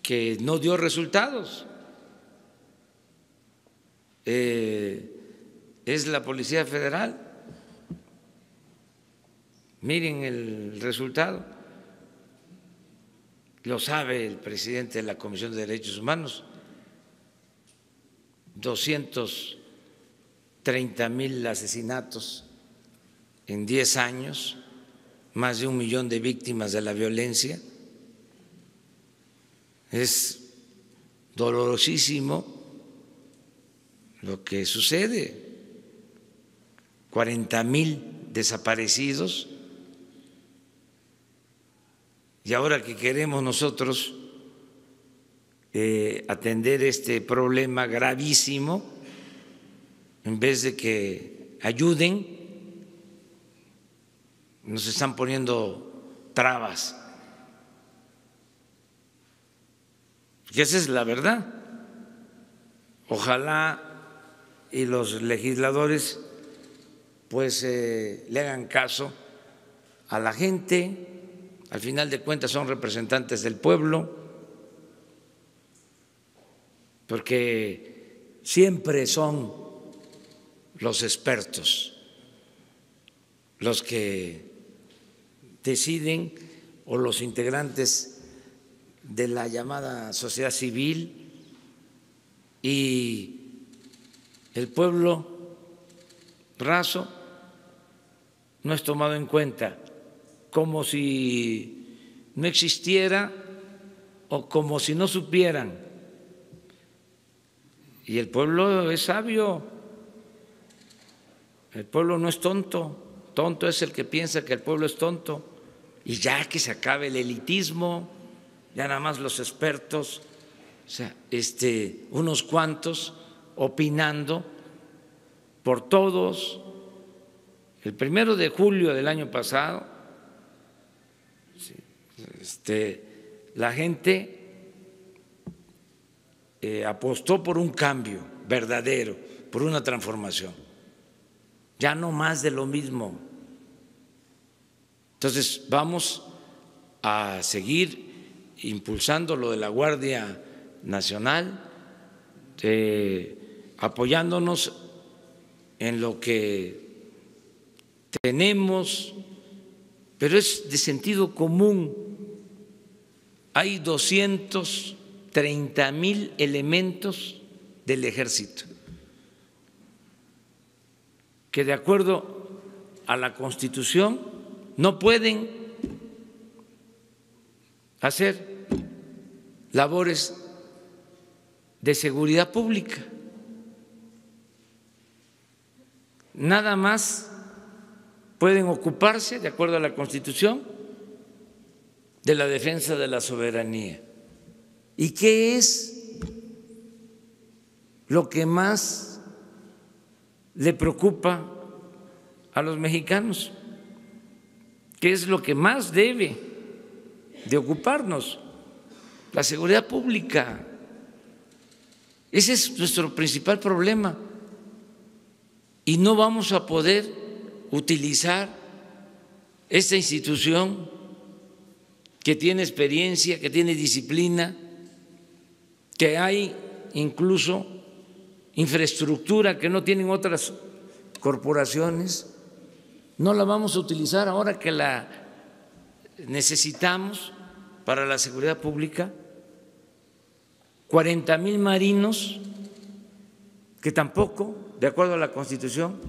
que no dio resultados. Es la Policía Federal. Miren el resultado. Lo sabe el presidente de la Comisión de Derechos Humanos. 230,000 asesinatos en 10 años, más de 1 millón de víctimas de la violencia. Es dolorosísimo lo que sucede. 40,000 desaparecidos. Y ahora que queremos nosotros atender este problema gravísimo, en vez de que ayuden, nos están poniendo trabas. Y esa es la verdad. Ojalá y los legisladores pues le hagan caso a la gente. Al final de cuentas son representantes del pueblo, porque siempre son los expertos los que deciden, o los integrantes de la llamada sociedad civil, y el pueblo raso no es tomado en cuenta, como si no existiera o como si no supieran. Y el pueblo es sabio, el pueblo no es tonto, tonto es el que piensa que el pueblo es tonto. Y ya que se acabe el elitismo, ya nada más los expertos, o sea, unos cuantos opinando por todos. El 1 de julio del año pasado, la gente apostó por un cambio verdadero, por una transformación, ya no más de lo mismo. Entonces vamos a seguir impulsando lo de la Guardia Nacional, apoyándonos en lo que tenemos, pero es de sentido común. Hay 230,000 elementos del Ejército que, de acuerdo a la Constitución, no pueden hacer labores de seguridad pública. Nada más pueden ocuparse, de acuerdo a la Constitución, de la defensa de la soberanía. ¿Y qué es lo que más le preocupa a los mexicanos? que es lo que más debe de ocuparnos, la seguridad pública. Ese es nuestro principal problema y no vamos a poder utilizar esta institución que tiene experiencia, que tiene disciplina, que hay incluso infraestructura que no tienen otras corporaciones. No la vamos a utilizar ahora que la necesitamos para la seguridad pública. 40,000 marinos que tampoco, de acuerdo a la Constitución,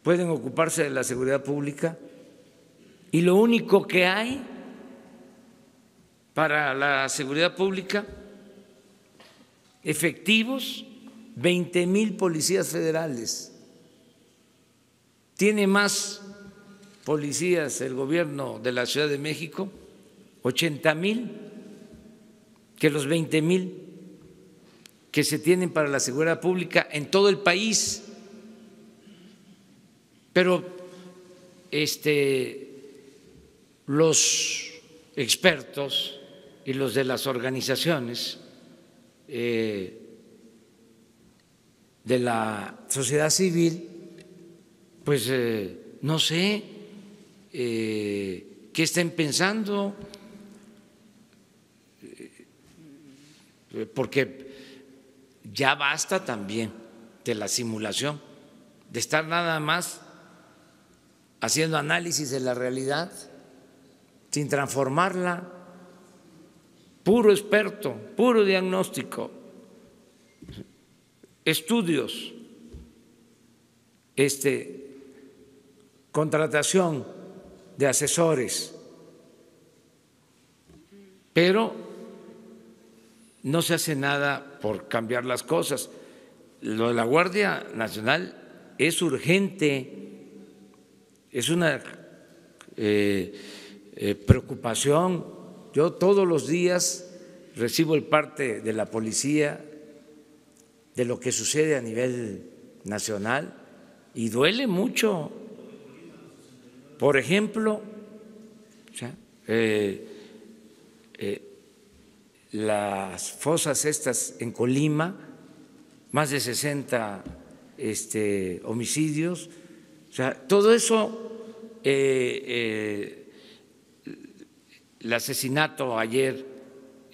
pueden ocuparse de la seguridad pública, y lo único que hay para la seguridad pública efectivos, 20,000 policías federales. Tiene más policías el gobierno de la Ciudad de México, 80,000, que los 20,000 que se tienen para la seguridad pública en todo el país. Pero los expertos y los de las organizaciones de la sociedad civil, pues no sé qué estén pensando, porque ya basta también de la simulación, de estar nada más haciendo análisis de la realidad sin transformarla, puro experto, puro diagnóstico, estudios, contratación de asesores, pero no se hace nada por cambiar las cosas. Lo de la Guardia Nacional es urgente, es una preocupación. Yo todos los días recibo el parte de la policía de lo que sucede a nivel nacional y duele mucho. Por ejemplo, las fosas estas en Colima, más de 60 homicidios, o sea, todo eso, el asesinato ayer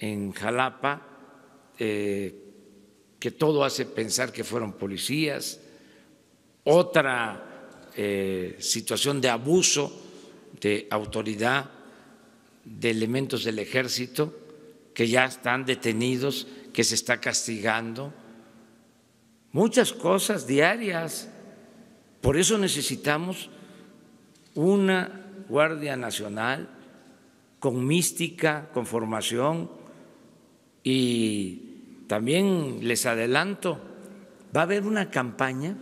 en Jalapa, que todo hace pensar que fueron policías, otra situación de abuso de autoridad de elementos del ejército que ya están detenidos, que se está castigando, muchas cosas diarias. Por eso necesitamos una Guardia Nacional con mística, con formación, y también les adelanto, va a haber una campaña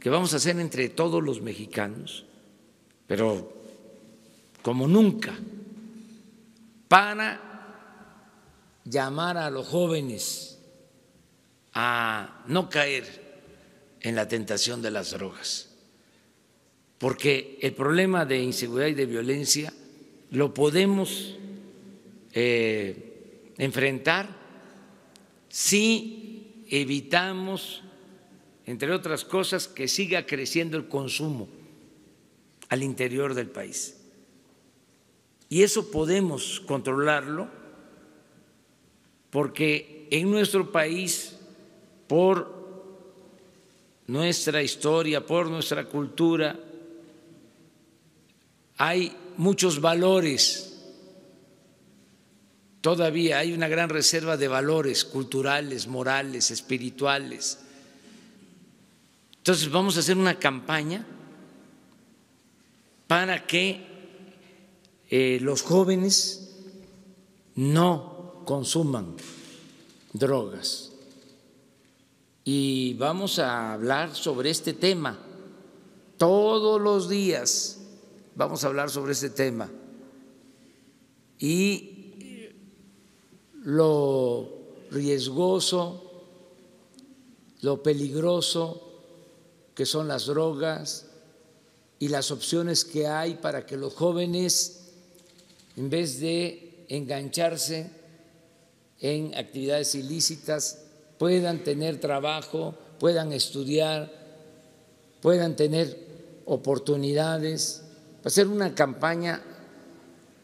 que vamos a hacer entre todos los mexicanos, pero como nunca, para llamar a los jóvenes a no caer en la tentación de las drogas, porque el problema de inseguridad y de violencia lo podemos enfrentar si evitamos, entre otras cosas, que siga creciendo el consumo al interior del país. Y eso podemos controlarlo porque en nuestro país, por nuestra historia, por nuestra cultura, hay muchos valores, todavía hay una gran reserva de valores culturales, morales, espirituales. Entonces vamos a hacer una campaña para que los jóvenes no consuman drogas. Y vamos a hablar sobre este tema todos los días. Vamos a hablar sobre este tema y lo riesgoso, lo peligroso que son las drogas, y las opciones que hay para que los jóvenes, en vez de engancharse en actividades ilícitas, puedan tener trabajo, puedan estudiar, puedan tener oportunidades. Va a ser una campaña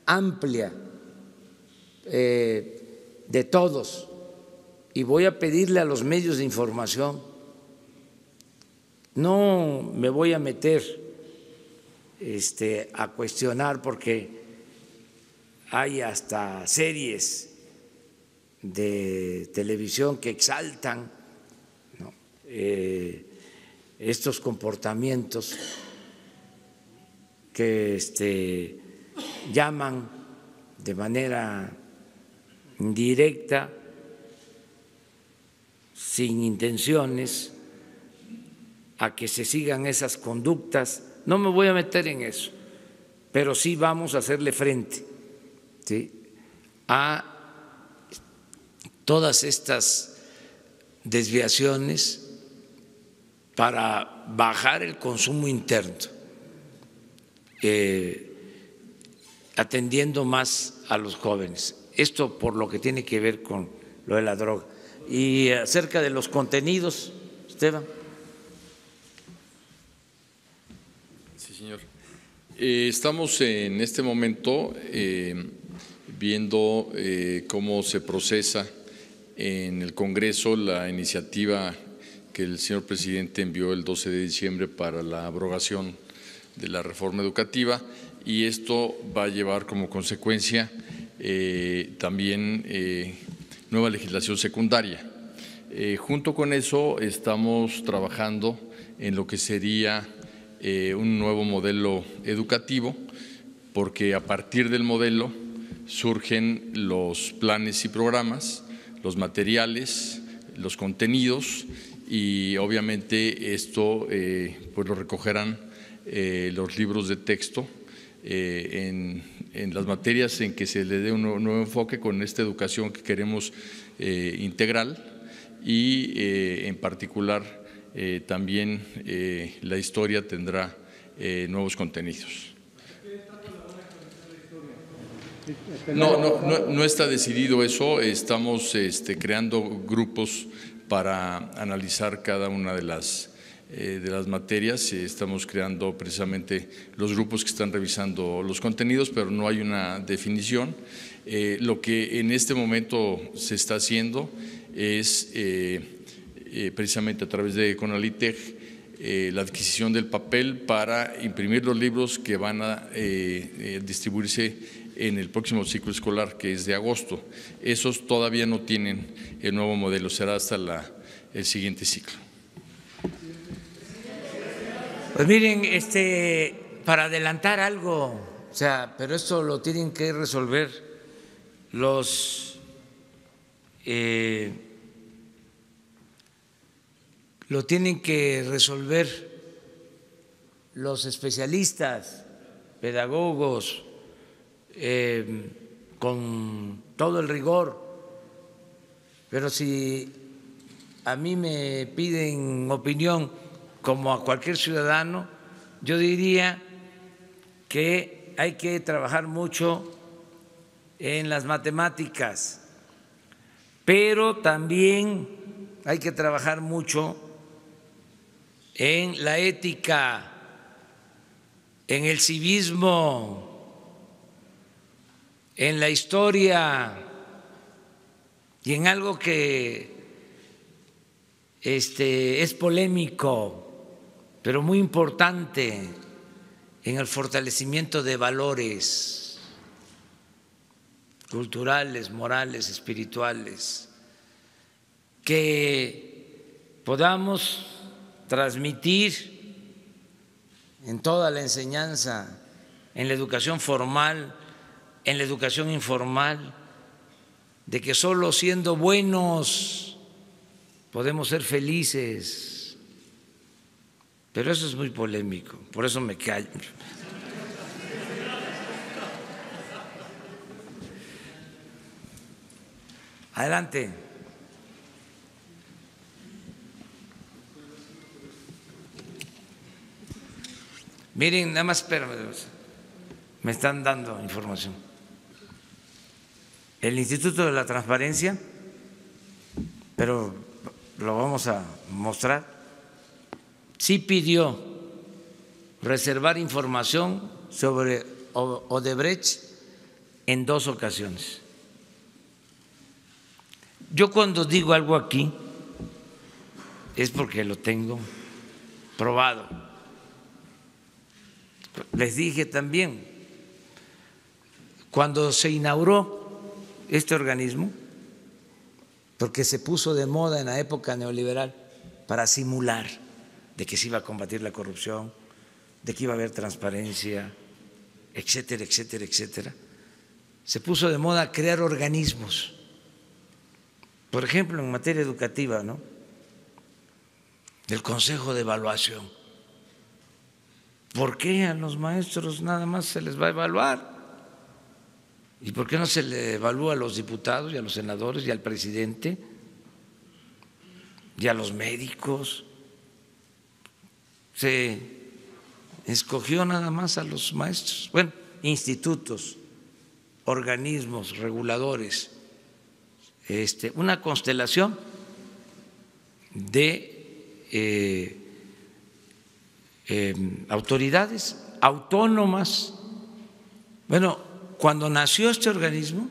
amplia de todos, y voy a pedirle a los medios de información, no me voy a meter a cuestionar, porque hay hasta series de televisión que exaltan, ¿no?, estos comportamientos, que llaman de manera indirecta, sin intenciones, a que se sigan esas conductas. No me voy a meter en eso, pero sí vamos a hacerle frente, ¿sí?, a todas estas desviaciones para bajar el consumo interno, atendiendo más a los jóvenes. Esto por lo que tiene que ver con lo de la droga. Y acerca de los contenidos, Esteban. Sí, señor. Estamos en este momento viendo cómo se procesa en el Congreso la iniciativa que el señor presidente envió el 12 de diciembre para la abrogación de la reforma educativa, y esto va a llevar como consecuencia también nueva legislación secundaria. Junto con eso estamos trabajando en lo que sería un nuevo modelo educativo, porque a partir del modelo surgen los planes y programas, los materiales, los contenidos, y obviamente esto pues lo recogerán los libros de texto en las materias en que se le dé un nuevo enfoque con esta educación que queremos integral, y en particular también la historia tendrá nuevos contenidos. No está decidido eso. Estamos creando grupos para analizar cada una de las materias. Estamos creando precisamente los grupos que están revisando los contenidos, pero no hay una definición. Lo que en este momento se está haciendo es precisamente a través de CONALITEG la adquisición del papel para imprimir los libros que van a distribuirse en el próximo ciclo escolar, que es de agosto. Esos todavía no tienen el nuevo modelo, será hasta el siguiente ciclo. Pues miren, para adelantar algo, pero esto lo tienen que resolver los especialistas, pedagogos, con todo el rigor. Pero si a mí me piden opinión como a cualquier ciudadano, yo diría que hay que trabajar mucho en las matemáticas, pero también hay que trabajar mucho en la ética, en el civismo, en la historia y en algo que es polémico, pero muy importante, en el fortalecimiento de valores culturales, morales, espirituales, que podamos transmitir en toda la enseñanza, en la educación formal, en la educación informal, de que solo siendo buenos podemos ser felices. Pero eso es muy polémico, por eso me callo. Adelante. Miren, nada más espérame, me están dando información. El Instituto de la Transparencia, pero lo vamos a mostrar, sí pidió reservar información sobre Odebrecht en 2 ocasiones. Yo cuando digo algo aquí es porque lo tengo probado. Les dije también, cuando se inauguró este organismo, porque se puso de moda en la época neoliberal para simular de que se iba a combatir la corrupción, de que iba a haber transparencia, etcétera, etcétera, etcétera, se puso de moda crear organismos. Por ejemplo, en materia educativa, ¿no? Del Consejo de Evaluación. ¿Por qué a los maestros nada más se les va a evaluar? ¿Y por qué no se le evalúa a los diputados y a los senadores y al presidente y a los médicos? Se escogió nada más a los maestros. Bueno, institutos, organismos reguladores, una constelación de autoridades autónomas. Bueno, cuando nació este organismo,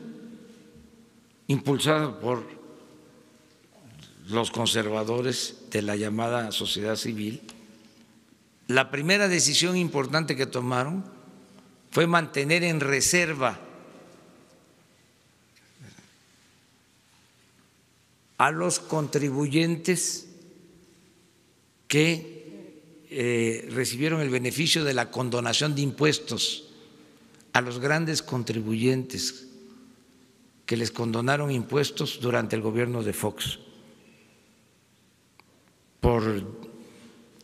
impulsado por los conservadores de la llamada sociedad civil, la primera decisión importante que tomaron fue mantener en reserva a los contribuyentes que recibieron el beneficio de la condonación de impuestos, a los grandes contribuyentes que les condonaron impuestos durante el gobierno de Fox por,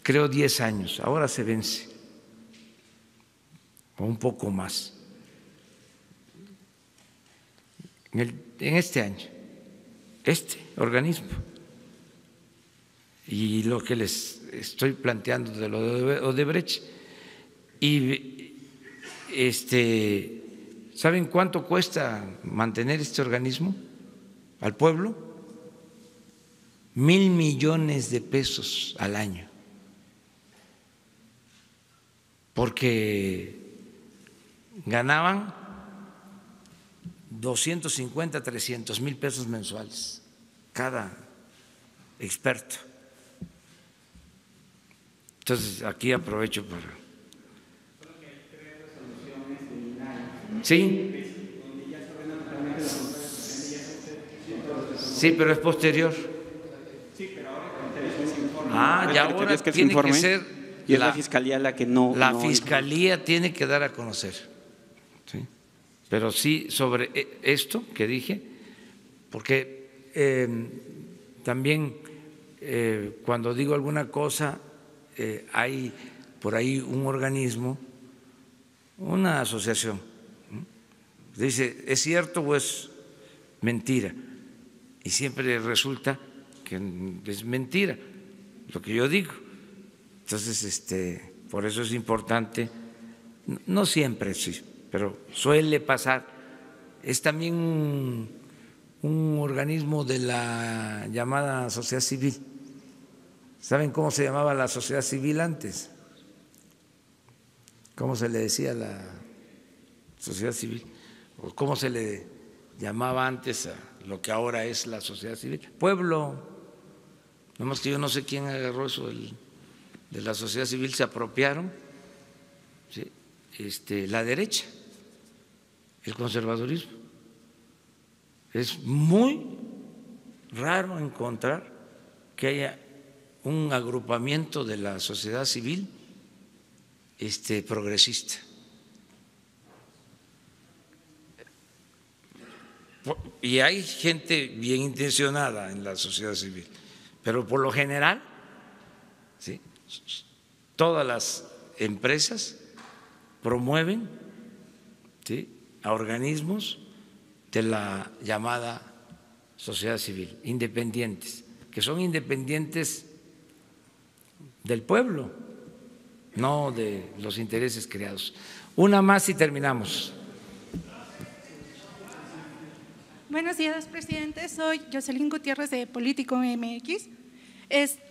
creo, 10 años, ahora se vence, o un poco más, en este año, este organismo. Y lo que les estoy planteando de lo de Odebrecht, y ¿saben cuánto cuesta mantener este organismo al pueblo? 1,000 millones de pesos al año, porque ganaban 250, 300 mil pesos mensuales cada experto. Entonces, aquí aprovecho para… Sí, sí, pero es posterior. Ah, ya ahora tiene que ser… Y es la Fiscalía la que no… La Fiscalía tiene que dar a conocer. ¿Sí? Pero sí sobre esto que dije, porque también cuando digo alguna cosa, hay por ahí un organismo, una asociación, dice, ¿es cierto o es mentira? Y siempre resulta que es mentira lo que yo digo. Entonces, por eso es importante, no siempre sí, pero suele pasar. Es también un organismo de la llamada sociedad civil. ¿Saben cómo se llamaba la sociedad civil antes? ¿Cómo se le decía a la sociedad civil? ¿O cómo se le llamaba antes a lo que ahora es la sociedad civil? Pueblo. Nomás que yo no sé quién agarró eso de la sociedad civil, se apropiaron, ¿sí? La derecha, el conservadurismo. Es muy raro encontrar que haya un agrupamiento de la sociedad civil progresista. Y hay gente bien intencionada en la sociedad civil, pero por lo general, ¿sí?, todas las empresas promueven, ¿sí?, a organismos de la llamada sociedad civil, independientes, que son independientes del pueblo, no de los intereses creados. Una más y terminamos. Buenos días, presidente. Soy Jocelyn Gutiérrez de Político MX.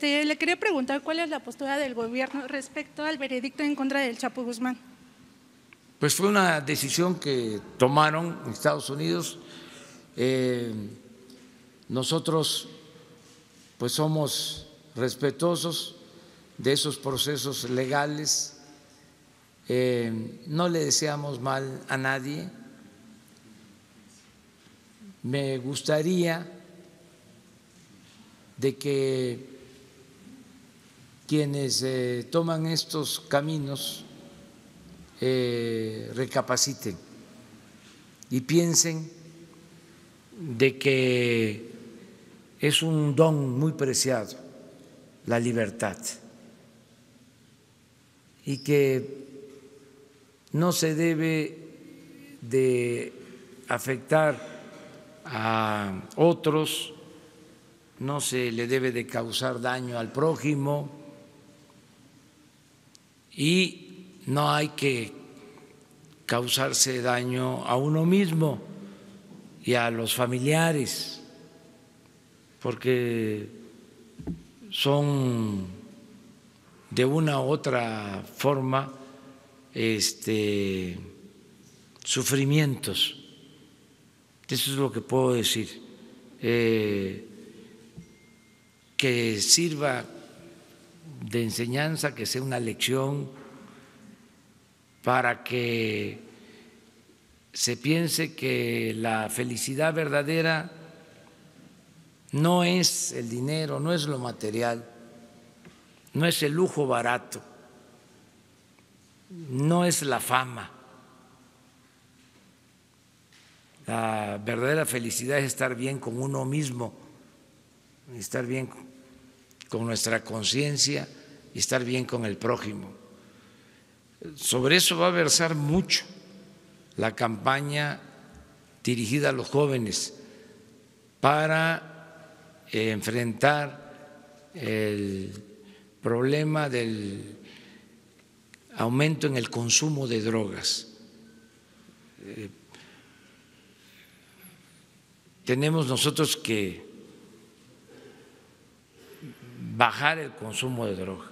Le quería preguntar cuál es la postura del gobierno respecto al veredicto en contra del Chapo Guzmán. Pues fue una decisión que tomaron en Estados Unidos. Nosotros pues somos respetuosos de esos procesos legales. No le deseamos mal a nadie. Me gustaría de que quienes toman estos caminos recapaciten y piensen de que es un don muy preciado la libertad y que no se debe de afectar a otros, no se le debe de causar daño al prójimo y no hay que causarse daño a uno mismo y a los familiares, porque son de una u otra forma sufrimientos. Eso es lo que puedo decir. Que sirva de enseñanza, que sea una lección para que se piense que la felicidad verdadera no es el dinero, no es lo material, no es el lujo barato, no es la fama. La verdadera felicidad es estar bien con uno mismo, estar bien con nuestra conciencia y estar bien con el prójimo. Sobre eso va a versar mucho la campaña dirigida a los jóvenes para enfrentar el problema del aumento en el consumo de drogas. Tenemos nosotros que bajar el consumo de droga,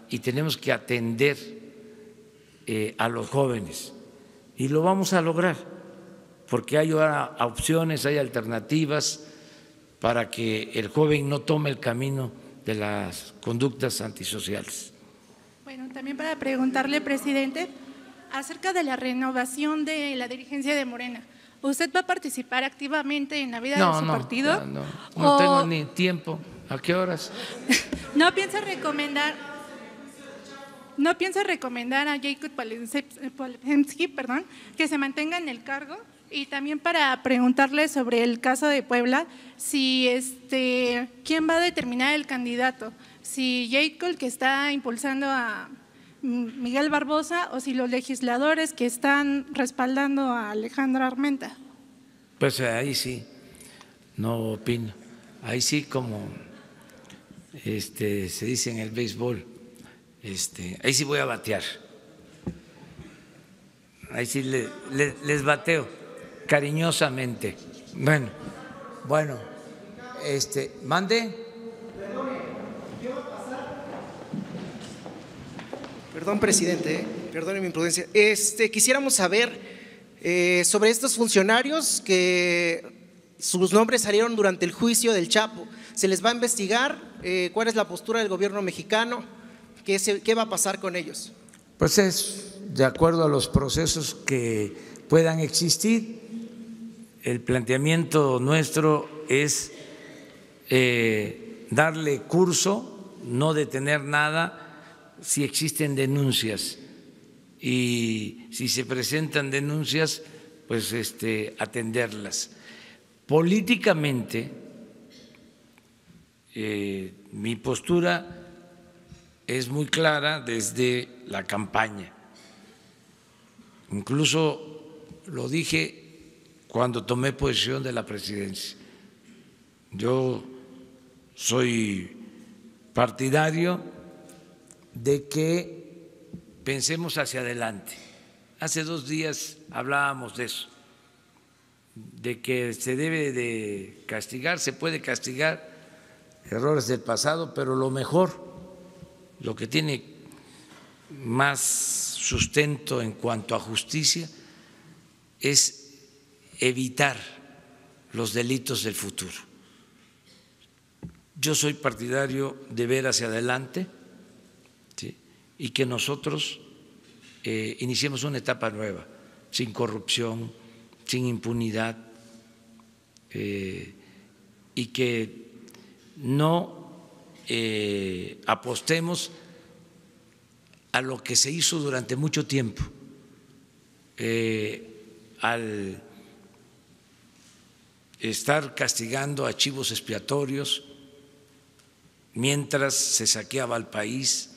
y tenemos que atender a los jóvenes y lo vamos a lograr porque hay ahora opciones, hay alternativas para que el joven no tome el camino de las conductas antisociales. Bueno, también para preguntarle, presidente, acerca de la renovación de la dirigencia de Morena. ¿Usted va a participar activamente en la vida de su partido? No tengo ni tiempo. ¿A qué horas? ¿No piensa recomendar a Jacob Polemski, que se mantenga en el cargo? Y también para preguntarle sobre el caso de Puebla, si quién va a determinar el candidato, si Jacob, que está impulsando a Miguel Barbosa, o si los legisladores que están respaldando a Alejandra Armenta. Pues ahí sí, no opino. Ahí sí, como se dice en el béisbol, ahí sí voy a batear. Ahí sí les bateo cariñosamente. Bueno, mande. Perdón, presidente, perdone mi imprudencia. Quisiéramos saber sobre estos funcionarios que sus nombres salieron durante el juicio del Chapo. ¿Se les va a investigar? ¿Cuál es la postura del gobierno mexicano? ¿Qué va a pasar con ellos? Pues es de acuerdo a los procesos que puedan existir. El planteamiento nuestro es darle curso, no detener nada si existen denuncias, y si se presentan denuncias, pues atenderlas. Políticamente, mi postura es muy clara desde la campaña. Incluso lo dije cuando tomé posesión de la presidencia. Yo soy partidario de que pensemos hacia adelante. Hace 2 días hablábamos de eso, de que se debe de castigar, se puede castigar errores del pasado, pero lo mejor, lo que tiene más sustento en cuanto a justicia es evitar los delitos del futuro. Yo soy partidario de ver hacia adelante, ¿sí?, y que nosotros iniciemos una etapa nueva, sin corrupción, sin impunidad, y que no apostemos a lo que se hizo durante mucho tiempo, al estar castigando a chivos expiatorios mientras se saqueaba al país,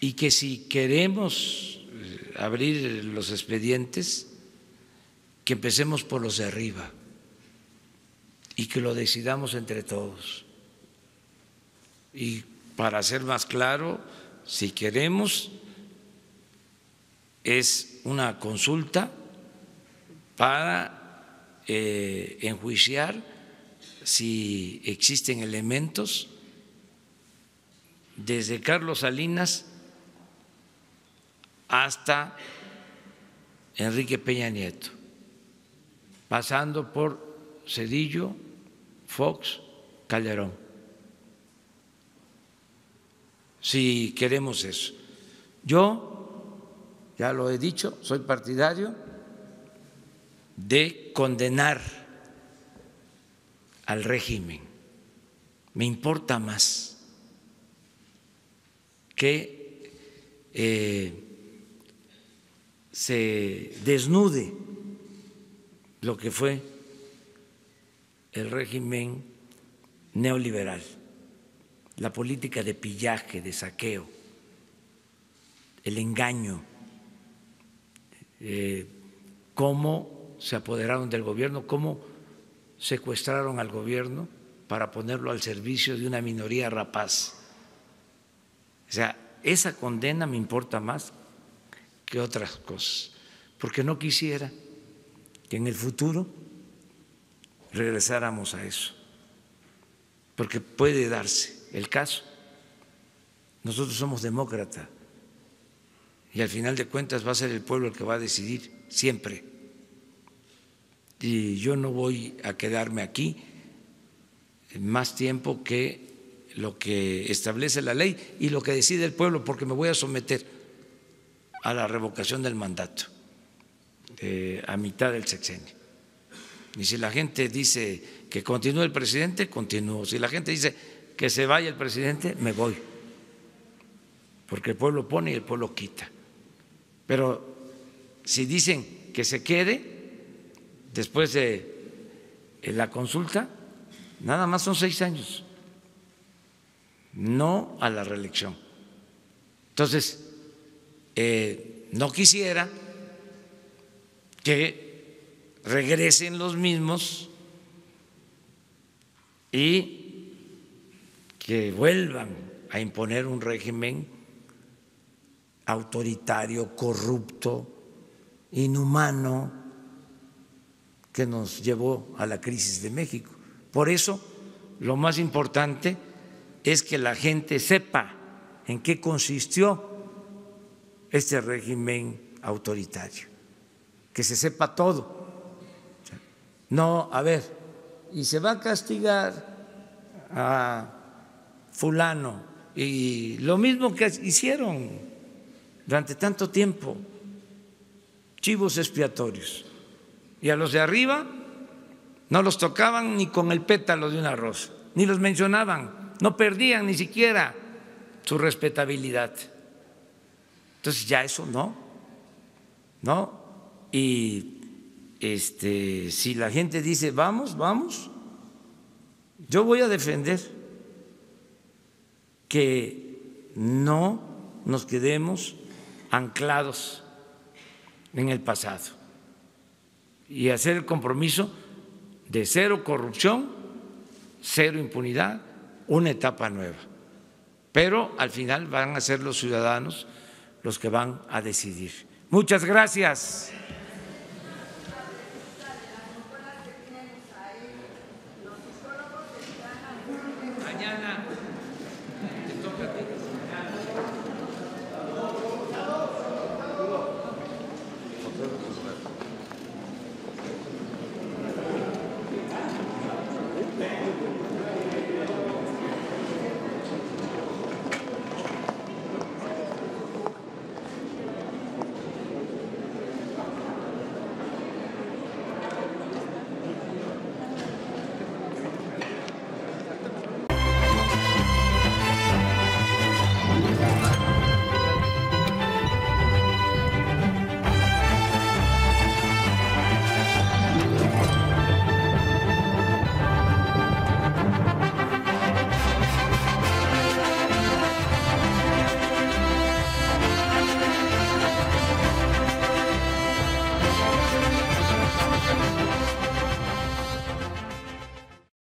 y que si queremos abrir los expedientes, que empecemos por los de arriba y que lo decidamos entre todos. Y para ser más claro, si queremos, es una consulta para enjuiciar si existen elementos desde Carlos Salinas hasta Enrique Peña Nieto, pasando por Zedillo, Fox, Calderón. Si queremos eso. Yo, ya lo he dicho, soy partidario de condenar al régimen. Me importa más que se desnude lo que fue el régimen neoliberal, la política de pillaje, de saqueo, el engaño, cómo se apoderaron del gobierno, cómo secuestraron al gobierno para ponerlo al servicio de una minoría rapaz. O sea, esa condena me importa más que otras cosas, porque no quisiera que en el futuro regresáramos a eso, porque puede darse el caso. Nosotros somos demócratas y al final de cuentas va a ser el pueblo el que va a decidir siempre. Y yo no voy a quedarme aquí más tiempo que lo que establece la ley y lo que decide el pueblo, porque me voy a someter a la revocación del mandato a mitad del sexenio. Y si la gente dice que continúe el presidente, continúo. Si la gente dice que se vaya el presidente, me voy, porque el pueblo pone y el pueblo quita. Pero si dicen que se quede después de la consulta, nada más son 6 años, no a la reelección. Entonces, no quisiera que regresen los mismos y que vuelvan a imponer un régimen autoritario, corrupto, inhumano, que nos llevó a la crisis de México. Por eso, lo más importante es que la gente sepa en qué consistió este régimen autoritario, que se sepa todo. No, a ver, y se va a castigar a fulano, y lo mismo que hicieron durante tanto tiempo, chivos expiatorios, y a los de arriba no los tocaban ni con el pétalo de una rosa, ni los mencionaban, no perdían ni siquiera su respetabilidad. Entonces ya eso no, y si la gente dice vamos, yo voy a defender que no nos quedemos anclados en el pasado y hacer el compromiso de cero corrupción, cero impunidad, una etapa nueva. pero al final van a ser los ciudadanos los que van a decidir. Muchas gracias.